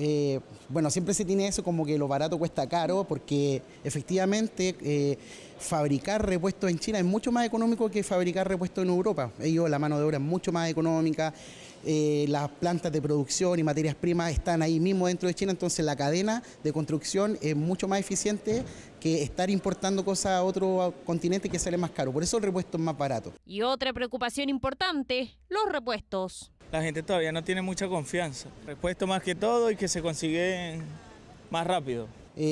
Bueno, siempre se tiene eso como que lo barato cuesta caro, porque efectivamente fabricar repuestos en China es mucho más económico que fabricar repuestos en Europa. La mano de obra es mucho más económica. Las plantas de producción y materias primas están ahí mismo dentro de China, entonces la cadena de construcción es mucho más eficiente que estar importando cosas a otro continente que sale más caro. Por eso el repuesto es más barato. Y otra preocupación importante, los repuestos. La gente todavía no tiene mucha confianza. Repuesto más que todo y que se consiguen más rápido.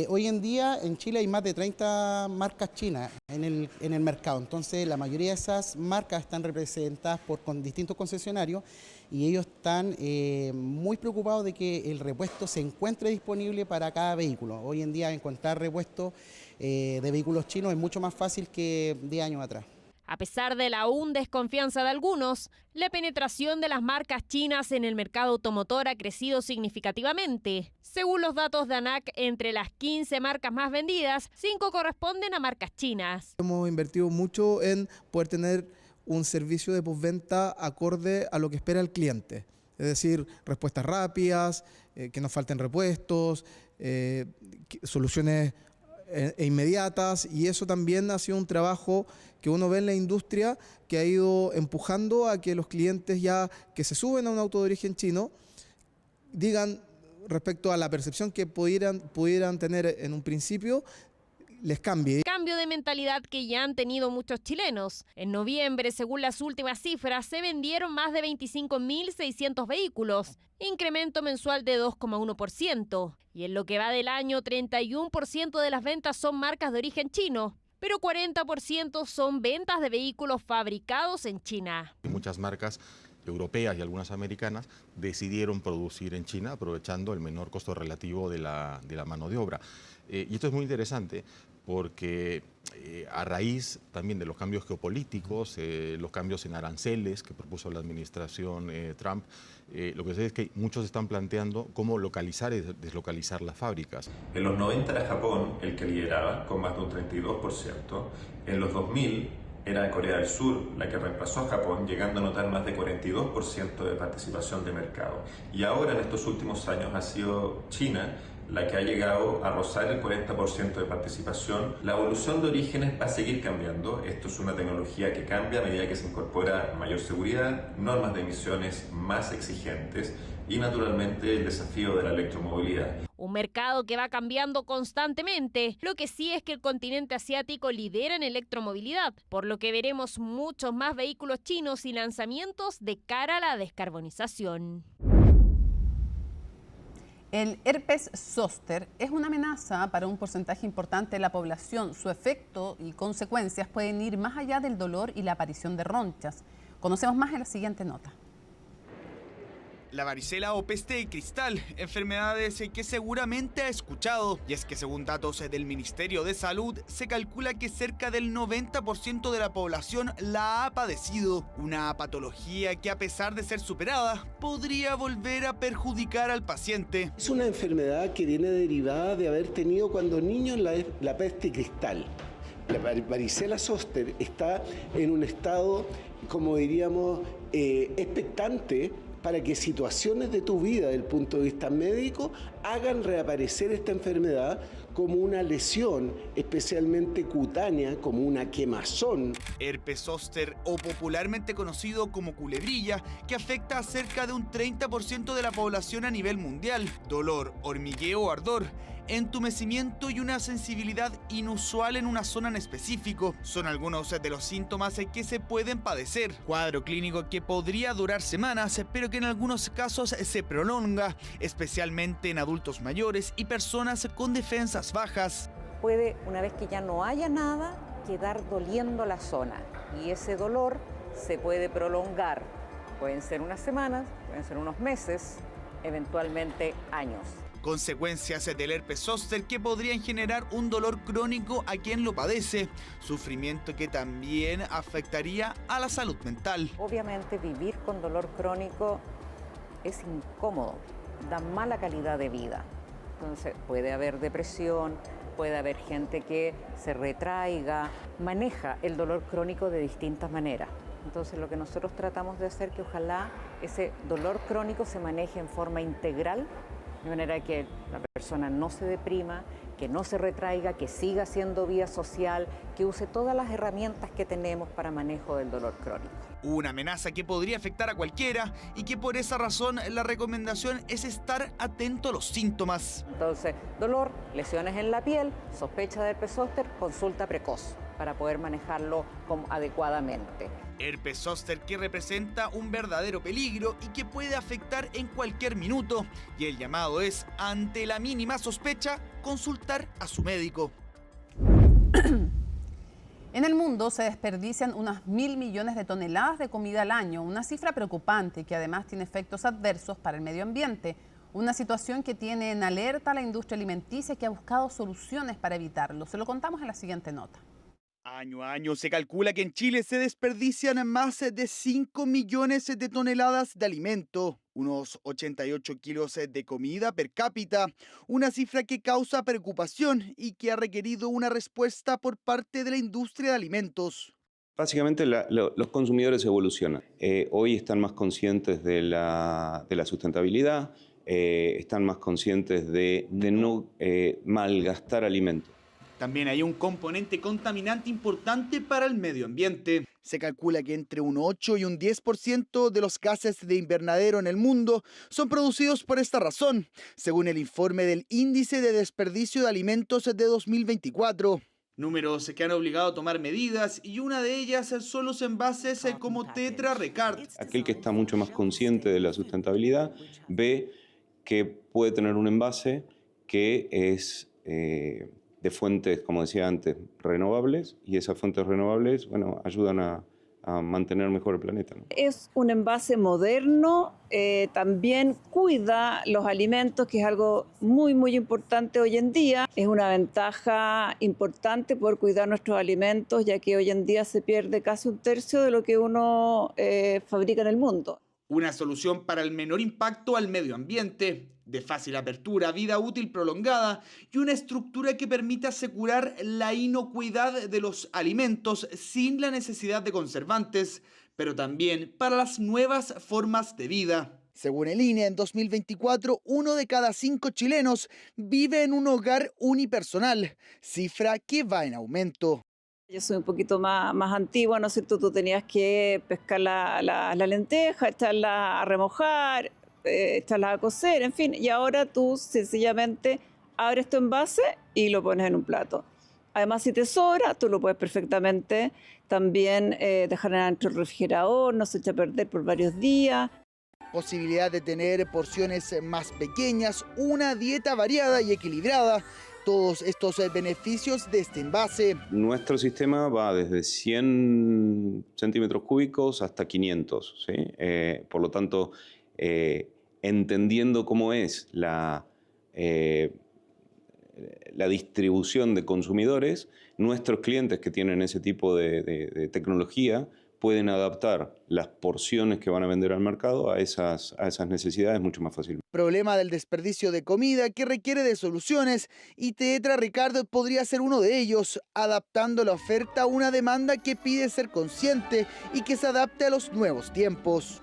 Hoy en día en Chile hay más de 30 marcas chinas en el mercado, entonces la mayoría de esas marcas están representadas por distintos concesionarios y ellos están muy preocupados de que el repuesto se encuentre disponible para cada vehículo. Hoy en día encontrar repuestos de vehículos chinos es mucho más fácil que 10 años atrás. A pesar de la aún desconfianza de algunos, la penetración de las marcas chinas en el mercado automotor ha crecido significativamente. Según los datos de ANAC, entre las 15 marcas más vendidas, 5 corresponden a marcas chinas. Hemos invertido mucho en poder tener un servicio de postventa acorde a lo que espera el cliente. Es decir, respuestas rápidas, que no falten repuestos, soluciones inmediatas, y eso también ha sido un trabajo que uno ve en la industria que ha ido empujando a que los clientes ya que se suben a un auto de origen chino digan respecto a la percepción que pudieran tener en un principio, les cambie. Cambio de mentalidad que ya han tenido muchos chilenos. En noviembre, según las últimas cifras, se vendieron más de 25.600 vehículos, incremento mensual de 2,1%. Y en lo que va del año, 31% de las ventas son marcas de origen chino, pero 40% son ventas de vehículos fabricados en China. Muchas marcas europeas y algunas americanas decidieron producir en China aprovechando el menor costo relativo de la mano de obra. Y esto es muy interesante porque a raíz también de los cambios geopolíticos, los cambios en aranceles que propuso la administración Trump, lo que sé es que muchos están planteando cómo localizar y deslocalizar las fábricas. En los 90 era Japón el que lideraba con más de un 32%. En los 2000 era Corea del Sur la que reemplazó a Japón, llegando a notar más de 42% de participación de mercado. Y ahora en estos últimos años ha sido China la que ha llegado a rozar el 40% de participación. La evolución de orígenes va a seguir cambiando. Esto es una tecnología que cambia a medida que se incorpora mayor seguridad, normas de emisiones más exigentes y naturalmente el desafío de la electromovilidad. Un mercado que va cambiando constantemente. Lo que sí es que el continente asiático lidera en electromovilidad, por lo que veremos muchos más vehículos chinos y lanzamientos de cara a la descarbonización. El herpes zóster es una amenaza para un porcentaje importante de la población. Su efecto y consecuencias pueden ir más allá del dolor y la aparición de ronchas. Conocemos más en la siguiente nota. La varicela o peste de cristal, enfermedades que seguramente ha escuchado, y es que según datos del Ministerio de Salud, se calcula que cerca del 90% de la población la ha padecido, una patología que a pesar de ser superada, podría volver a perjudicar al paciente. Es una enfermedad que viene derivada de haber tenido cuando niños la peste cristal. La varicela zóster está en un estado, como diríamos, expectante, para que situaciones de tu vida, desde el punto de vista médico, hagan reaparecer esta enfermedad como una lesión, especialmente cutánea, como una quemazón. Herpes zóster, o popularmente conocido como culebrilla, que afecta a cerca de un 30% de la población a nivel mundial. Dolor, hormigueo o ardor, entumecimiento y una sensibilidad inusual en una zona en específico son algunos de los síntomas que se pueden padecer. Cuadro clínico que podría durar semanas, pero que en algunos casos se prolonga, especialmente en adultos mayores y personas con defensas bajas. Puede, una vez que ya no haya nada, quedar doliendo la zona, y ese dolor se puede prolongar. Pueden ser unas semanas, pueden ser unos meses, eventualmente años. Consecuencias del herpes zóster que podrían generar un dolor crónico a quien lo padece, sufrimiento que también afectaría a la salud mental. Obviamente vivir con dolor crónico es incómodo, da mala calidad de vida. Entonces puede haber depresión, puede haber gente que se retraiga, maneja el dolor crónico de distintas maneras. Entonces lo que nosotros tratamos de hacer es que ojalá ese dolor crónico se maneje en forma integral, de manera que la persona no se deprima, que no se retraiga, que siga haciendo vida social, que use todas las herramientas que tenemos para manejo del dolor crónico. Una amenaza que podría afectar a cualquiera y que por esa razón la recomendación es estar atento a los síntomas. Entonces, dolor, lesiones en la piel, sospecha de herpes zóster, consulta precoz para poder manejarlo adecuadamente. Herpes zóster que representa un verdadero peligro y que puede afectar en cualquier minuto. Y el llamado es, ante la mínima sospecha, consultar a su médico. En el mundo se desperdician unas 1.000 millones de toneladas de comida al año, una cifra preocupante que además tiene efectos adversos para el medio ambiente. Una situación que tiene en alerta a la industria alimenticia que ha buscado soluciones para evitarlo. Se lo contamos en la siguiente nota. Año a año se calcula que en Chile se desperdician más de 5 millones de toneladas de alimento, unos 88 kilos de comida per cápita, una cifra que causa preocupación y que ha requerido una respuesta por parte de la industria de alimentos. Básicamente los consumidores evolucionan. Hoy están más conscientes de la sustentabilidad, están más conscientes de no malgastar alimentos. También hay un componente contaminante importante para el medio ambiente. Se calcula que entre un 8 y un 10% de los gases de invernadero en el mundo son producidos por esta razón, según el informe del Índice de Desperdicio de Alimentos de 2024. Números que han obligado a tomar medidas y una de ellas son los envases como Tetra Recart. Aquel que está mucho más consciente de la sustentabilidad ve que puede tener un envase que es de fuentes, como decía antes, renovables, y esas fuentes renovables, bueno, ayudan a mantener mejor el planeta, ¿no? Es un envase moderno, también cuida los alimentos, que es algo muy, muy importante hoy en día. Es una ventaja importante poder cuidar nuestros alimentos, ya que hoy en día se pierde casi un tercio de lo que uno fabrica en el mundo. Una solución para el menor impacto al medio ambiente, de fácil apertura, vida útil prolongada y una estructura que permita asegurar la inocuidad de los alimentos sin la necesidad de conservantes, pero también para las nuevas formas de vida. Según el INE, en 2024, 1 de cada 5 chilenos vive en un hogar unipersonal, cifra que va en aumento. Yo soy un poquito más antigua, ¿no es cierto? Tú tenías que pescar la lenteja, echarla a remojar, echarla a cocer, en fin. Y ahora tú sencillamente abres tu envase y lo pones en un plato. Además, si te sobra, tú lo puedes perfectamente también dejar en el refrigerador, no se echa a perder por varios días. Posibilidad de tener porciones más pequeñas, una dieta variada y equilibrada. Todos estos beneficios de este envase. Nuestro sistema va desde 100 centímetros cúbicos hasta 500, ¿sí? Por lo tanto, entendiendo cómo es la distribución de consumidores, nuestros clientes que tienen ese tipo de tecnología pueden adaptar las porciones que van a vender al mercado a esas necesidades mucho más fácilmente. Problema del desperdicio de comida que requiere de soluciones y Tetra Recart podría ser uno de ellos, adaptando la oferta a una demanda que pide ser consciente y que se adapte a los nuevos tiempos.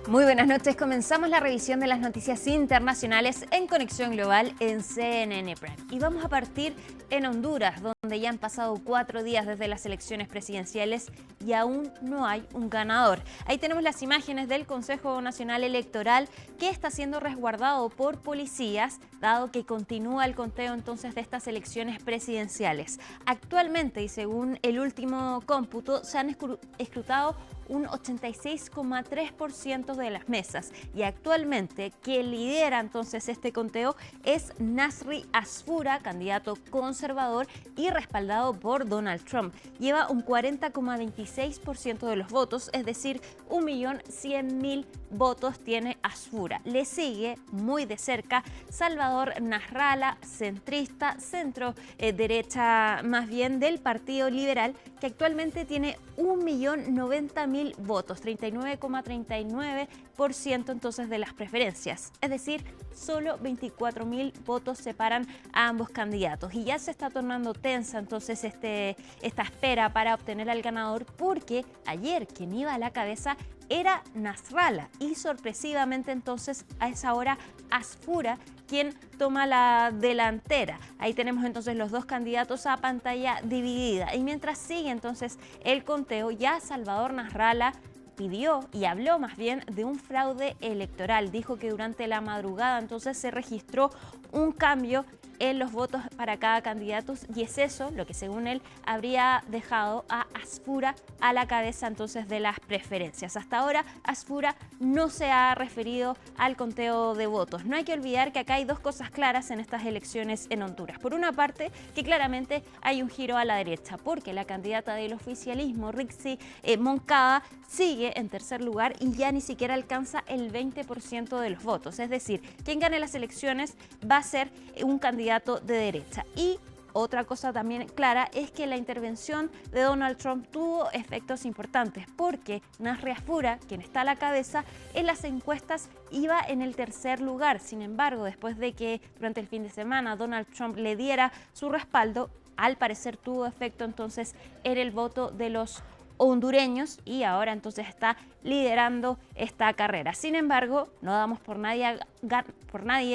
Muy buenas noches. Comenzamos la revisión de las noticias internacionales en Conexión Global en CNN Prime. Y vamos a partir en Honduras, donde ya han pasado 4 días desde las elecciones presidenciales y aún no hay un ganador. Ahí tenemos las imágenes del Consejo Nacional Electoral, que está siendo resguardado por policías, dado que continúa el conteo entonces de estas elecciones presidenciales. Actualmente, y según el último cómputo, se han escrutado un 86,3% de las mesas, y actualmente quien lidera entonces este conteo es Nasri Asfura, candidato conservador y respaldado por Donald Trump. Lleva un 40,26% de los votos, es decir, 1.100.000 votos tiene Asfura. Le sigue muy de cerca Salvador Nasralla, centrista, centro derecha más bien, del Partido Liberal, que actualmente tiene 1.090.000 votos, 39,39% entonces de las preferencias. Es decir, solo 24.000 votos separan a ambos candidatos. Y ya se está tornando tensa entonces esta espera para obtener al ganador, porque ayer quien iba a la cabeza era Nasralla y sorpresivamente entonces a esa hora Asfura quien toma la delantera. Ahí tenemos entonces los dos candidatos a pantalla dividida, y mientras sigue entonces el conteo, ya Salvador Nasralla pidió y habló más bien de un fraude electoral. Dijo que durante la madrugada entonces se registró un cambio en los votos para cada candidato, y es eso lo que según él habría dejado a Asfura a la cabeza entonces de las preferencias. Hasta ahora Asfura no se ha referido al conteo de votos. No hay que olvidar que acá hay dos cosas claras en estas elecciones en Honduras. Por una parte, que claramente hay un giro a la derecha, porque la candidata del oficialismo, Rixi Moncada, sigue en tercer lugar y ya ni siquiera alcanza el 20% de los votos. Es decir, quien gane las elecciones va a ser un candidato de derecha. Y otra cosa también clara es que la intervención de Donald Trump tuvo efectos importantes, porque Nasri Asfura, quien está a la cabeza, en las encuestas iba en el tercer lugar. Sin embargo, después de que durante el fin de semana Donald Trump le diera su respaldo, al parecer tuvo efecto entonces en el voto de los hondureños, y ahora entonces está liderando esta carrera. Sin embargo, no damos por nadie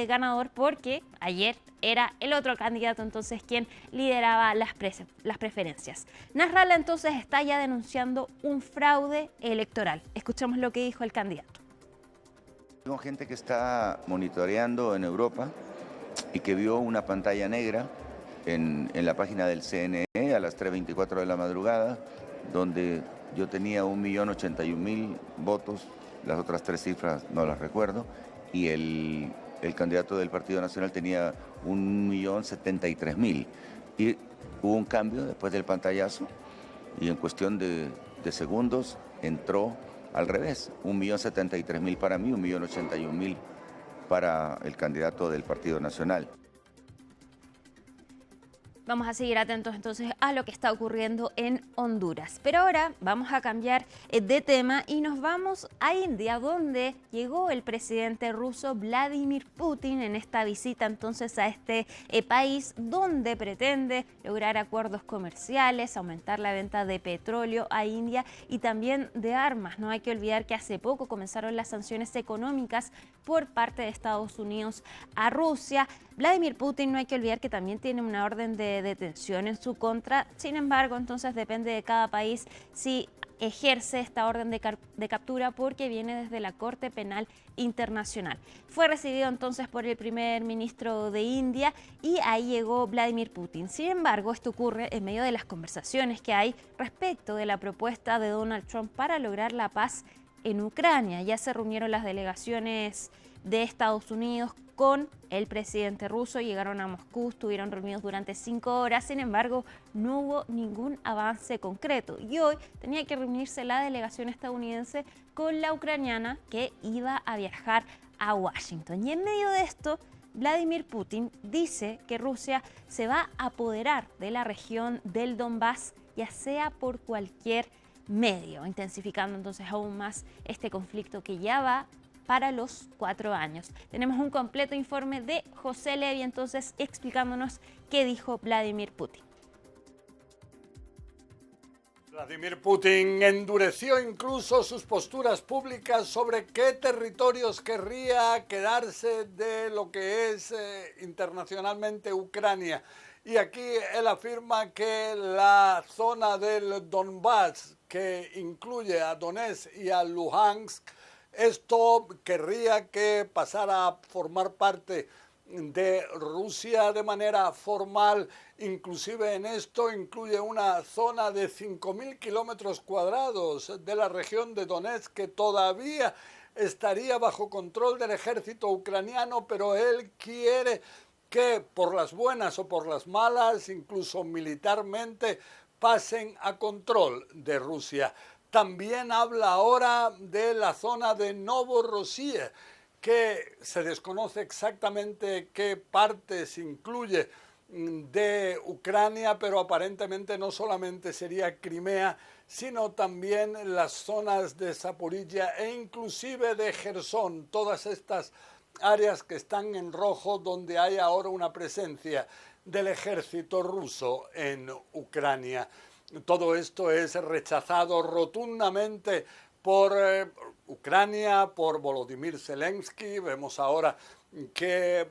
ganador, porque ayer era el otro candidato entonces quien lideraba las preferencias. Nasralla entonces está ya denunciando un fraude electoral. Escuchemos lo que dijo el candidato. Tengo gente que está monitoreando en Europa y que vio una pantalla negra en la página del CNE a las 3:24 de la madrugada, donde yo tenía 1.081.000 votos, las otras 3 cifras no las recuerdo, y el candidato del Partido Nacional tenía 1.073.000. Y hubo un cambio después del pantallazo, y en cuestión de segundos entró al revés, 1.073.000 para mí, 1.081.000 para el candidato del Partido Nacional. Vamos a seguir atentos entonces a lo que está ocurriendo en Honduras. Pero ahora vamos a cambiar de tema y nos vamos a India, donde llegó el presidente ruso Vladimir Putin en esta visita entonces a este país, donde pretende lograr acuerdos comerciales, aumentar la venta de petróleo a India y también de armas. No hay que olvidar que hace poco comenzaron las sanciones económicas por parte de Estados Unidos a Rusia. Vladimir Putin, no hay que olvidar que también tiene una orden de detención en su contra. Sin embargo, entonces depende de cada país si ejerce esta orden de captura, porque viene desde la Corte Penal Internacional. Fue recibido entonces por el primer ministro de India y ahí llegó Vladimir Putin. Sin embargo, esto ocurre en medio de las conversaciones que hay respecto de la propuesta de Donald Trump para lograr la paz en Ucrania. Ya se reunieron las delegaciones de Estados Unidos con el presidente ruso, llegaron a Moscú, estuvieron reunidos durante 5 horas, sin embargo no hubo ningún avance concreto, y hoy tenía que reunirse la delegación estadounidense con la ucraniana, que iba a viajar a Washington. Y en medio de esto, Vladimir Putin dice que Rusia se va a apoderar de la región del Donbass, ya sea por cualquier medio, intensificando entonces aún más este conflicto que ya va para los 4 años. Tenemos un completo informe de José Levi entonces explicándonos qué dijo Vladimir Putin. Vladimir Putin endureció incluso sus posturas públicas sobre qué territorios querría quedarse de lo que es internacionalmente Ucrania. Y aquí él afirma que la zona del Donbass, que incluye a Donetsk y a Luhansk, esto querría que pasara a formar parte de Rusia de manera formal. Inclusive en esto incluye una zona de 5.000 kilómetros cuadrados de la región de Donetsk que todavía estaría bajo control del ejército ucraniano, pero él quiere que por las buenas o por las malas, incluso militarmente, pasen a control de Rusia. También habla ahora de la zona de Novorossiya, que se desconoce exactamente qué partes incluye de Ucrania, pero aparentemente no solamente sería Crimea, sino también las zonas de Zaporilla e inclusive de Jersón, todas estas áreas que están en rojo donde hay ahora una presencia del ejército ruso en Ucrania. Todo esto es rechazado rotundamente por Ucrania, por Volodymyr Zelensky. Vemos ahora que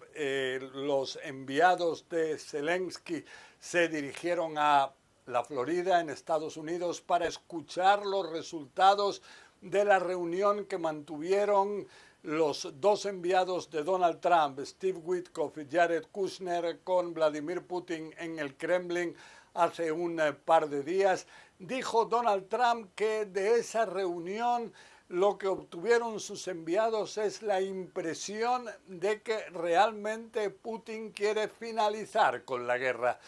los enviados de Zelensky se dirigieron a la Florida, en Estados Unidos, para escuchar los resultados de la reunión que mantuvieron los dos enviados de Donald Trump, Steve Witkoff y Jared Kushner, con Vladimir Putin en el Kremlin hace un par de días. Dijo Donald Trump que de esa reunión lo que obtuvieron sus enviados es la impresión de que realmente Putin quiere finalizar con la guerra.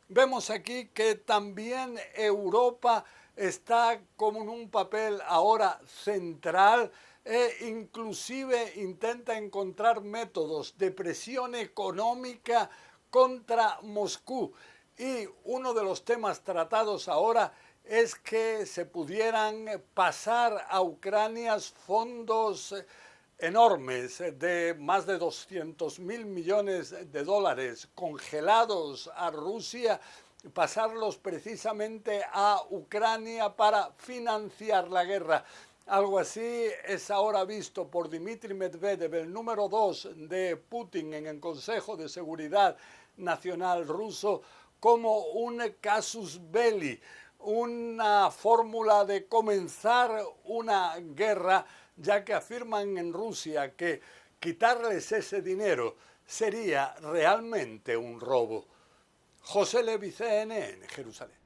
Vemos aquí que también Europa está como en un papel ahora central e inclusive intenta encontrar métodos de presión económica contra Moscú. Y uno de los temas tratados ahora es que se pudieran pasar a Ucrania fondos enormes de más de 200.000 millones de dólares congelados a Rusia, pasarlos precisamente a Ucrania para financiar la guerra. Algo así es ahora visto por Dmitry Medvedev, el número 2 de Putin en el Consejo de Seguridad Nacional ruso, como un casus belli, una fórmula de comenzar una guerra, ya que afirman en Rusia que quitarles ese dinero sería realmente un robo. José Levi, CNN, Jerusalén.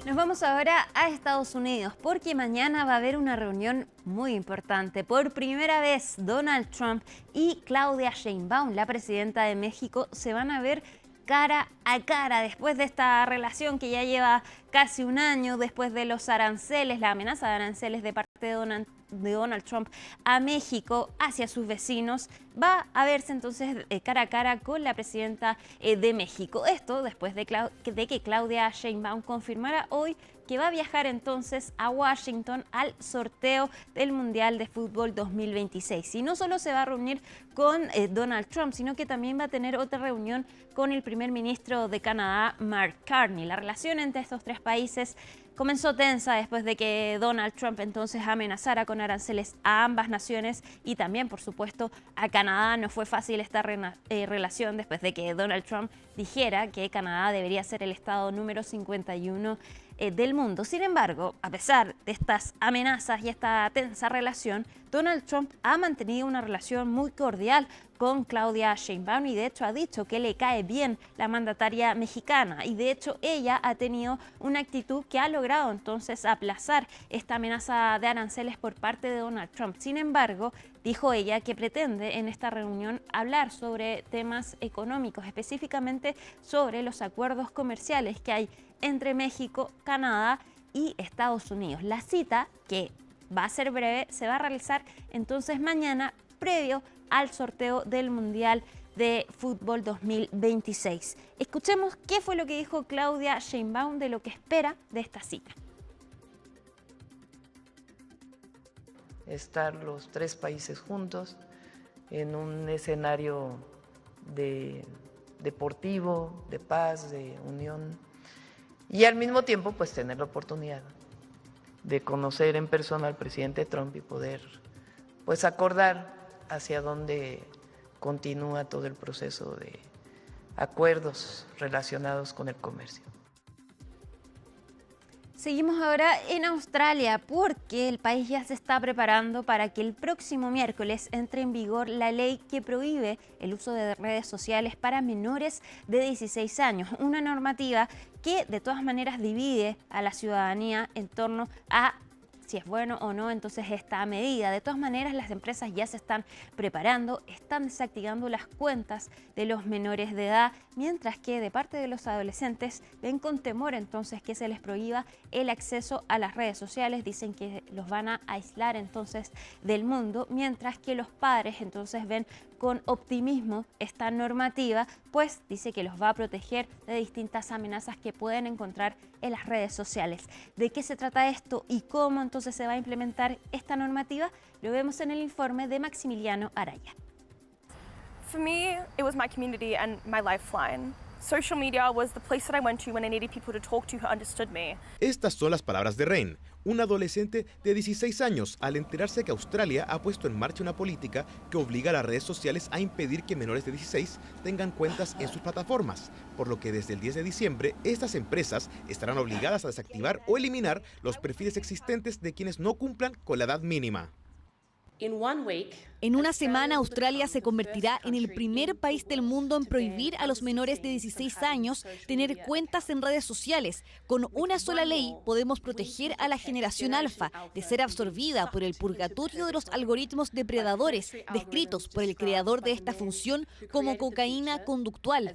Nos vamos ahora a Estados Unidos porque mañana va a haber una reunión muy importante. Por primera vez, Donald Trump y Claudia Sheinbaum, la presidenta de México, se van a ver cara a cara después de esta relación que ya lleva casi un año, después de los aranceles, la amenaza de aranceles de parte de Donald Trump a México hacia sus vecinos. Va a verse entonces cara a cara con la presidenta de México. Esto después de que Claudia Sheinbaum confirmara hoy que va a viajar entonces a Washington al sorteo del Mundial de Fútbol 2026. Y no solo se va a reunir con Donald Trump, sino que también va a tener otra reunión con el primer ministro de Canadá, Mark Carney. La relación entre estos tres países comenzó tensa después de que Donald Trump entonces amenazara con aranceles a ambas naciones y también, por supuesto, a Canadá. No fue fácil esta relación después de que Donald Trump dijera que Canadá debería ser el estado número 51 del mundo. Sin embargo, a pesar de estas amenazas y esta tensa relación, Donald Trump ha mantenido una relación muy cordial con Claudia Sheinbaum y de hecho ha dicho que le cae bien la mandataria mexicana y de hecho ella ha tenido una actitud que ha logrado entonces aplazar esta amenaza de aranceles por parte de Donald Trump. Sin embargo, dijo ella que pretende en esta reunión hablar sobre temas económicos, específicamente sobre los acuerdos comerciales que hay entre México, Canadá y Estados Unidos. La cita, que va a ser breve, se va a realizar entonces mañana, previo al sorteo del Mundial de Fútbol 2026. Escuchemos qué fue lo que dijo Claudia Sheinbaum de lo que espera de esta cita. Estar los tres países juntos en un escenario deportivo, de paz, de unión, Y al mismo tiempo, pues tener la oportunidad de conocer en persona al presidente Trump y poder, pues, acordar hacia dónde continúa todo el proceso de acuerdos relacionados con el comercio. Seguimos ahora en Australia porque el país ya se está preparando para que el próximo miércoles entre en vigor la ley que prohíbe el uso de redes sociales para menores de 16 años. Una normativa que de todas maneras divide a la ciudadanía en torno a si es bueno o no entonces esta medida. De todas maneras, las empresas ya se están preparando, están desactivando las cuentas de los menores de edad, mientras que de parte de los adolescentes ven con temor entonces que se les prohíba el acceso a las redes sociales. Dicen que los van a aislar entonces del mundo, mientras que los padres entonces ven con optimismo esta normativa, pues dice que los va a proteger de distintas amenazas que pueden encontrar en las redes sociales. ¿De qué se trata esto y cómo entonces se va a implementar esta normativa? Lo vemos en el informe de Maximiliano Araya. For me, it was my community and my lifeline. Social media was the place that I went to when I needed people to talk to who understood me. Estas son las palabras de Rain, una adolescente de 16 años, al enterarse que Australia ha puesto en marcha una política que obliga a las redes sociales a impedir que menores de 16 tengan cuentas en sus plataformas, por lo que desde el 10 de diciembre estas empresas estarán obligadas a desactivar o eliminar los perfiles existentes de quienes no cumplan con la edad mínima. En una semana, Australia se convertirá en el primer país del mundo en prohibir a los menores de 16 años tener cuentas en redes sociales. Con una sola ley podemos proteger a la generación alfa de ser absorbida por el purgatorio de los algoritmos depredadores descritos por el creador de esta función como cocaína conductual.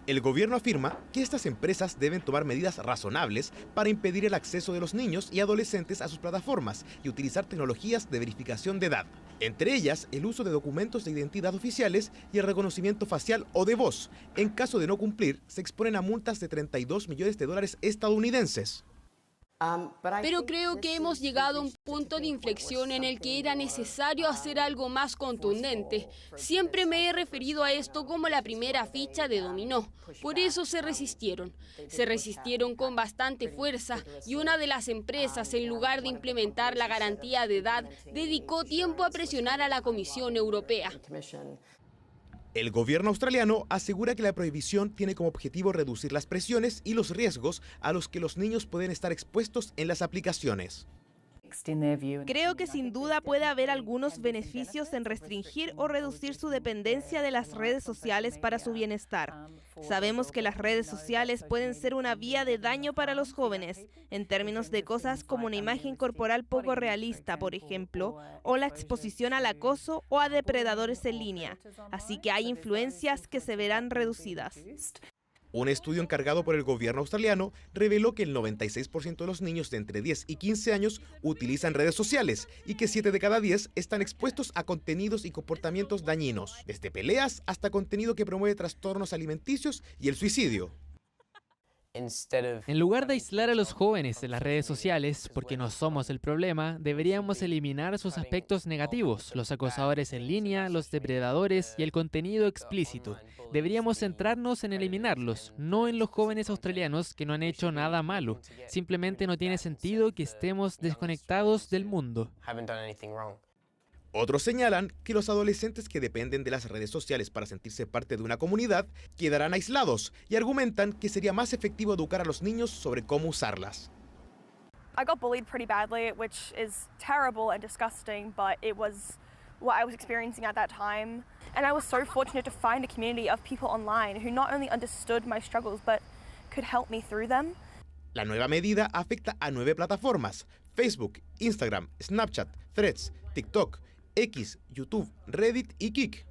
El gobierno afirma que estas empresas deben tomar medidas razonables para impedir el acceso de los niños y adolescentes a sus plataformas y utilizar tecnologías de verificación de edad. Entre ellas, el uso de documentos de identidad oficiales y el reconocimiento facial o de voz. En caso de no cumplir, se exponen a multas de $32 millones estadounidenses. Pero creo que hemos llegado a un punto de inflexión en el que era necesario hacer algo más contundente. Siempre me he referido a esto como la primera ficha de dominó. Por eso se resistieron. Se resistieron con bastante fuerza y una de las empresas, en lugar de implementar la garantía de edad, dedicó tiempo a presionar a la Comisión Europea. El gobierno australiano asegura que la prohibición tiene como objetivo reducir las presiones y los riesgos a los que los niños pueden estar expuestos en las aplicaciones. Creo que sin duda puede haber algunos beneficios en restringir o reducir su dependencia de las redes sociales para su bienestar. Sabemos que las redes sociales pueden ser una vía de daño para los jóvenes, en términos de cosas como una imagen corporal poco realista, por ejemplo, o la exposición al acoso o a depredadores en línea. Así que hay influencias que se verán reducidas. Un estudio encargado por el gobierno australiano reveló que el 96% de los niños de entre 10 y 15 años utilizan redes sociales y que 7 de cada 10 están expuestos a contenidos y comportamientos dañinos, desde peleas hasta contenido que promueve trastornos alimenticios y el suicidio. En lugar de aislar a los jóvenes de las redes sociales, porque no somos el problema, deberíamos eliminar sus aspectos negativos, los acosadores en línea, los depredadores y el contenido explícito. Deberíamos centrarnos en eliminarlos, no en los jóvenes australianos que no han hecho nada malo. Simplemente no tiene sentido que estemos desconectados del mundo. Otros señalan que los adolescentes que dependen de las redes sociales para sentirse parte de una comunidad quedarán aislados y argumentan que sería más efectivo educar a los niños sobre cómo usarlas. I got bullied pretty badly, which is terrible and disgusting, but it was what I was experiencing at that time. And I was so fortunate to find a community of people online who not only understood my struggles, but could help me through them. La nueva medida afecta a 9 plataformas: Facebook, Instagram, Snapchat, Threads, TikTok, X, YouTube, Reddit y Kik.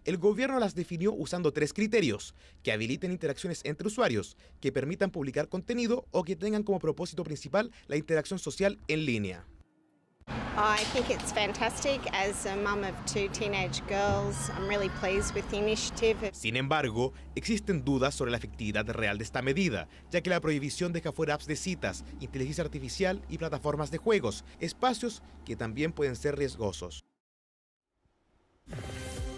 El gobierno las definió usando 3 criterios: que habiliten interacciones entre usuarios, que permitan publicar contenido o que tengan como propósito principal la interacción social en línea. I think it's fantastic. As a mum of 2 teenage girls, I'm really pleased with the initiative. Sin embargo, existen dudas sobre la efectividad real de esta medida, ya que la prohibición deja fuera apps de citas, inteligencia artificial y plataformas de juegos, espacios que también pueden ser riesgosos.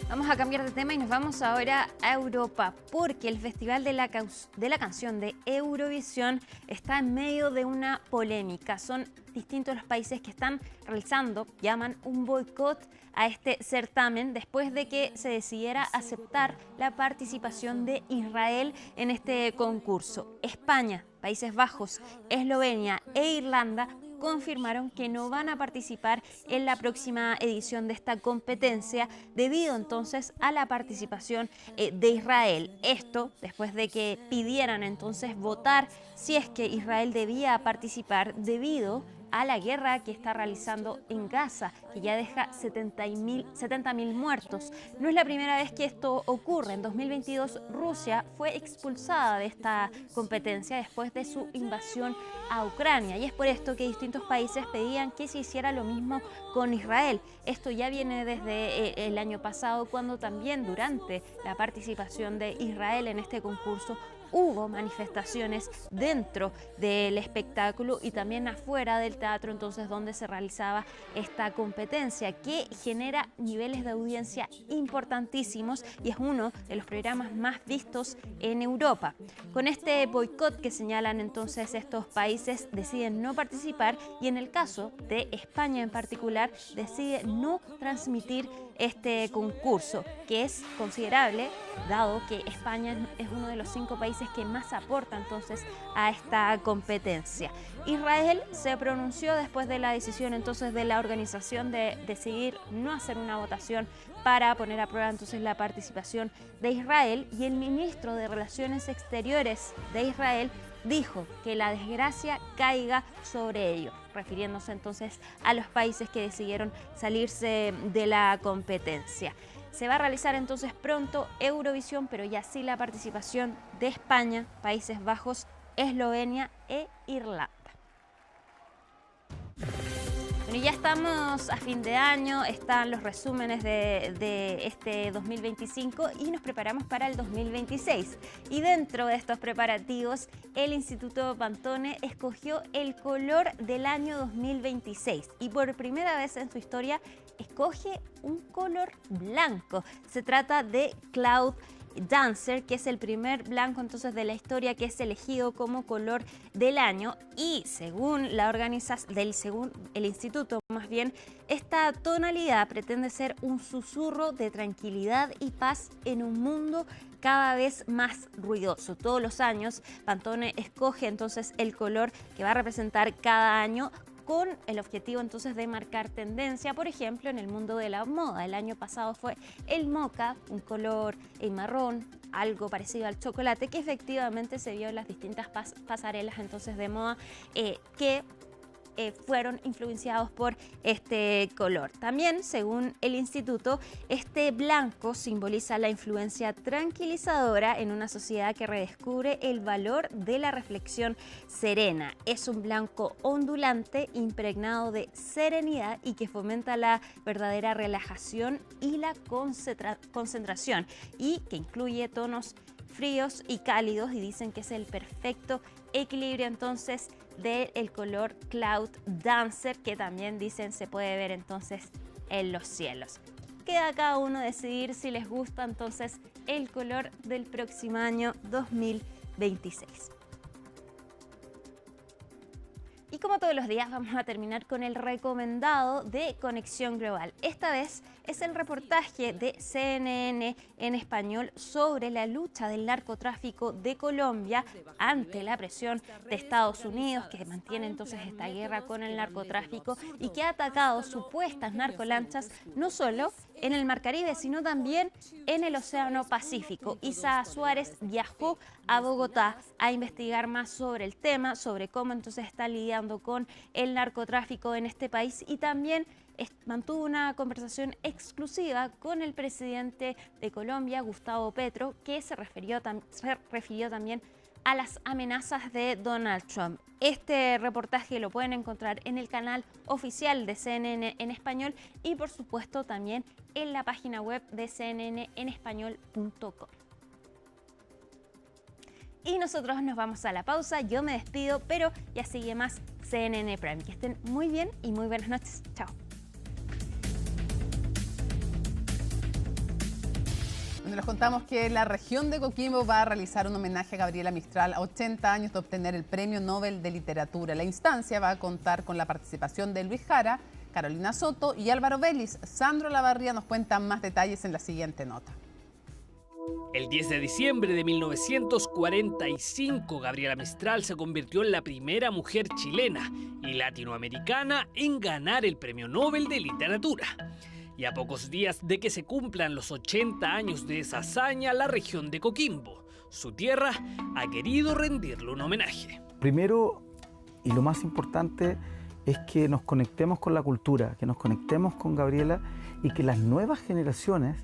Vamos a cambiar de tema y nos vamos ahora a Europa, porque el Festival de la Canción de Eurovisión está en medio de una polémica. Son distintos los países que están realizando, llaman un boicot a este certamen después de que se decidiera aceptar la participación de Israel en este concurso. España, Países Bajos, Eslovenia e Irlanda confirmaron que no van a participar en la próxima edición de esta competencia debido entonces a la participación de Israel. Esto después de que pidieran entonces votar si es que Israel debía participar debido a la guerra que está realizando en Gaza, que ya deja 70.000 muertos. No es la primera vez que esto ocurre. En 2022 Rusia fue expulsada de esta competencia después de su invasión a Ucrania, y es por esto que distintos países pedían que se hiciera lo mismo con Israel. Esto ya viene desde el año pasado, cuando también durante la participación de Israel en este concurso hubo manifestaciones dentro del espectáculo y también afuera del teatro, entonces donde se realizaba esta competencia, que genera niveles de audiencia importantísimos y es uno de los programas más vistos en Europa. Con este boicot que señalan entonces estos países, deciden no participar, y en el caso de España en particular decide no transmitir este concurso, que es considerable dado que España es uno de los 5 países que más aporta entonces a esta competencia. Israel se pronunció después de la decisión entonces de la organización de decidir no hacer una votación para poner a prueba entonces la participación de Israel, y el ministro de Relaciones Exteriores de Israel dijo que la desgracia caiga sobre ellos, refiriéndose entonces a los países que decidieron salirse de la competencia. Se va a realizar entonces pronto Eurovisión, pero ya sí la participación de España, Países Bajos, Eslovenia e Irlanda. Bueno, ya estamos a fin de año, están los resúmenes de este 2025 y nos preparamos para el 2026. Y dentro de estos preparativos, el Instituto Pantone escogió el color del año 2026 y por primera vez en su historia escoge un color blanco. Se trata de Cloud Dancer, que es el primer blanco entonces de la historia que es elegido como color del año, y según la organización, según el instituto más bien, esta tonalidad pretende ser un susurro de tranquilidad y paz en un mundo cada vez más ruidoso. Todos los años Pantone escoge entonces el color que va a representar cada año, con el objetivo entonces de marcar tendencia, por ejemplo, en el mundo de la moda. El año pasado fue el mocha, un color marrón, algo parecido al chocolate, que efectivamente se vio en las distintas pasarelas entonces de moda que fueron influenciados por este color. También, según el instituto, este blanco simboliza la influencia tranquilizadora en una sociedad que redescubre el valor de la reflexión serena. Es un blanco ondulante, impregnado de serenidad y que fomenta la verdadera relajación y la concentración, y que incluye tonos fríos y cálidos, y dicen que es el perfecto equilibrio entonces del color Cloud Dancer, que también dicen se puede ver entonces en los cielos. Queda a cada uno decidir si les gusta entonces el color del próximo año 2026. Y como todos los días vamos a terminar con el recomendado de Conexión Global. Esta vez es el reportaje de CNN en español sobre la lucha del narcotráfico de Colombia ante la presión de Estados Unidos, que mantiene entonces esta guerra con el narcotráfico y que ha atacado supuestas narcolanchas no solo en el Mar Caribe, sino también en el Océano Pacífico. Isa Suárez viajó a Bogotá a investigar más sobre el tema, sobre cómo entonces está lidiando con el narcotráfico en este país, y también mantuvo una conversación exclusiva con el presidente de Colombia, Gustavo Petro, que se refirió también a las amenazas de Donald Trump. Este reportaje lo pueden encontrar en el canal oficial de CNN en español y por supuesto también en la página web de cnnenespañol.com. Y nosotros nos vamos a la pausa. Yo me despido, pero ya sigue más CNN Prime. Que estén muy bien y muy buenas noches. Chao. Les contamos que la región de Coquimbo va a realizar un homenaje a Gabriela Mistral a 80 años de obtener el Premio Nobel de Literatura. La instancia va a contar con la participación de Luis Jara, Carolina Soto y Álvaro Vélez. Sandro Lavarría nos cuenta más detalles en la siguiente nota. El 10 de diciembre de 1945, Gabriela Mistral se convirtió en la primera mujer chilena y latinoamericana en ganar el Premio Nobel de Literatura. Y a pocos días de que se cumplan los 80 años de esa hazaña, la región de Coquimbo, su tierra, ha querido rendirle un homenaje. Primero, y lo más importante, es que nos conectemos con la cultura, que nos conectemos con Gabriela y que las nuevas generaciones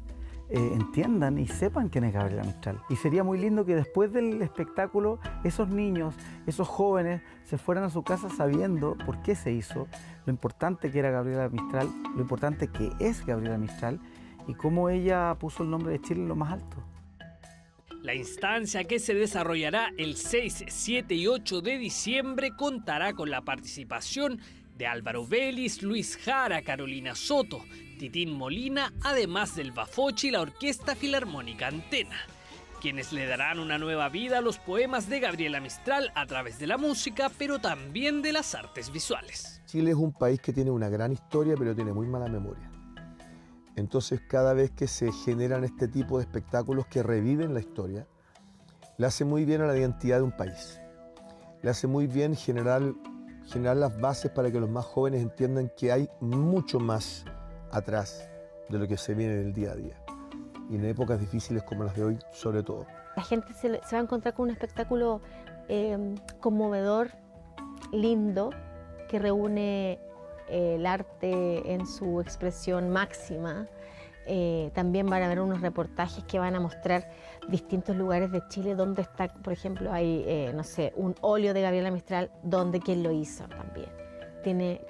entiendan y sepan quién es Gabriela Mistral. Y sería muy lindo que después del espectáculo esos niños, esos jóvenes se fueran a su casa sabiendo por qué se hizo, lo importante que era Gabriela Mistral, lo importante que es Gabriela Mistral y cómo ella puso el nombre de Chile en lo más alto. La instancia, que se desarrollará el 6, 7 y 8 de diciembre, contará con la participación de Álvaro Vélez, Luis Jara, Carolina Soto, Titín Molina, además del Bafoche y la Orquesta Filarmónica Antena, quienes le darán una nueva vida a los poemas de Gabriela Mistral a través de la música, pero también de las artes visuales. Chile es un país que tiene una gran historia, pero tiene muy mala memoria. Entonces, cada vez que se generan este tipo de espectáculos que reviven la historia, le hace muy bien a la identidad de un país. Le hace muy bien generar las bases para que los más jóvenes entiendan que hay mucho más atrás de lo que se viene en el día a día. Y en épocas difíciles como las de hoy, sobre todo. La gente se va a encontrar con un espectáculo conmovedor, lindo, que reúne el arte en su expresión máxima. También van a haber unos reportajes que van a mostrar distintos lugares de Chile donde está, por ejemplo, hay, no sé, un óleo de Gabriela Mistral, donde quién lo hizo también. Tiene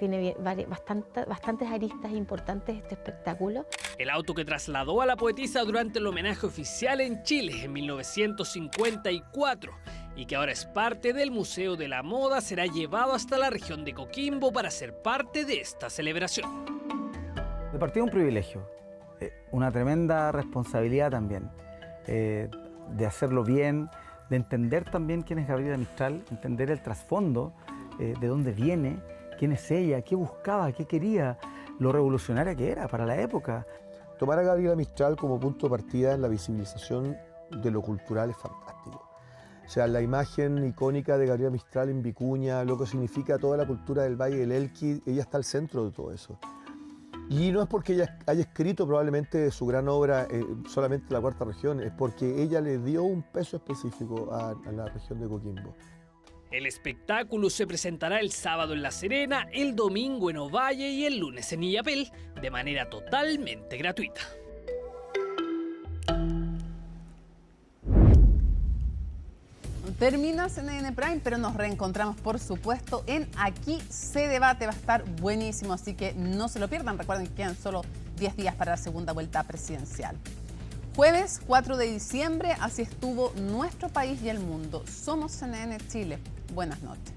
bastantes aristas importantes este espectáculo. El auto que trasladó a la poetisa durante el homenaje oficial en Chile en 1954 y que ahora es parte del Museo de la Moda será llevado hasta la región de Coquimbo para ser parte de esta celebración. De partida un privilegio, una tremenda responsabilidad también, de hacerlo bien, de entender también quién es Gabriela Mistral, entender el trasfondo, de dónde viene, quién es ella, qué buscaba, qué quería, lo revolucionaria que era para la época. Tomar a Gabriela Mistral como punto de partida en la visibilización de lo cultural es fantástico. O sea, la imagen icónica de Gabriela Mistral en Vicuña, lo que significa toda la cultura del Valle del Elqui, ella está al centro de todo eso. Y no es porque ella haya escrito probablemente su gran obra solamente en la cuarta región, es porque ella le dio un peso específico a la región de Coquimbo. El espectáculo se presentará el sábado en La Serena, el domingo en Ovalle y el lunes en Illapel, de manera totalmente gratuita. Termina CNN Prime, pero nos reencontramos, por supuesto, en Aquí se debate. Va a estar buenísimo, así que no se lo pierdan. Recuerden que quedan solo 10 días para la segunda vuelta presidencial. Jueves 4 de diciembre, así estuvo nuestro país y el mundo. Somos CNN Chile. Buenas noches.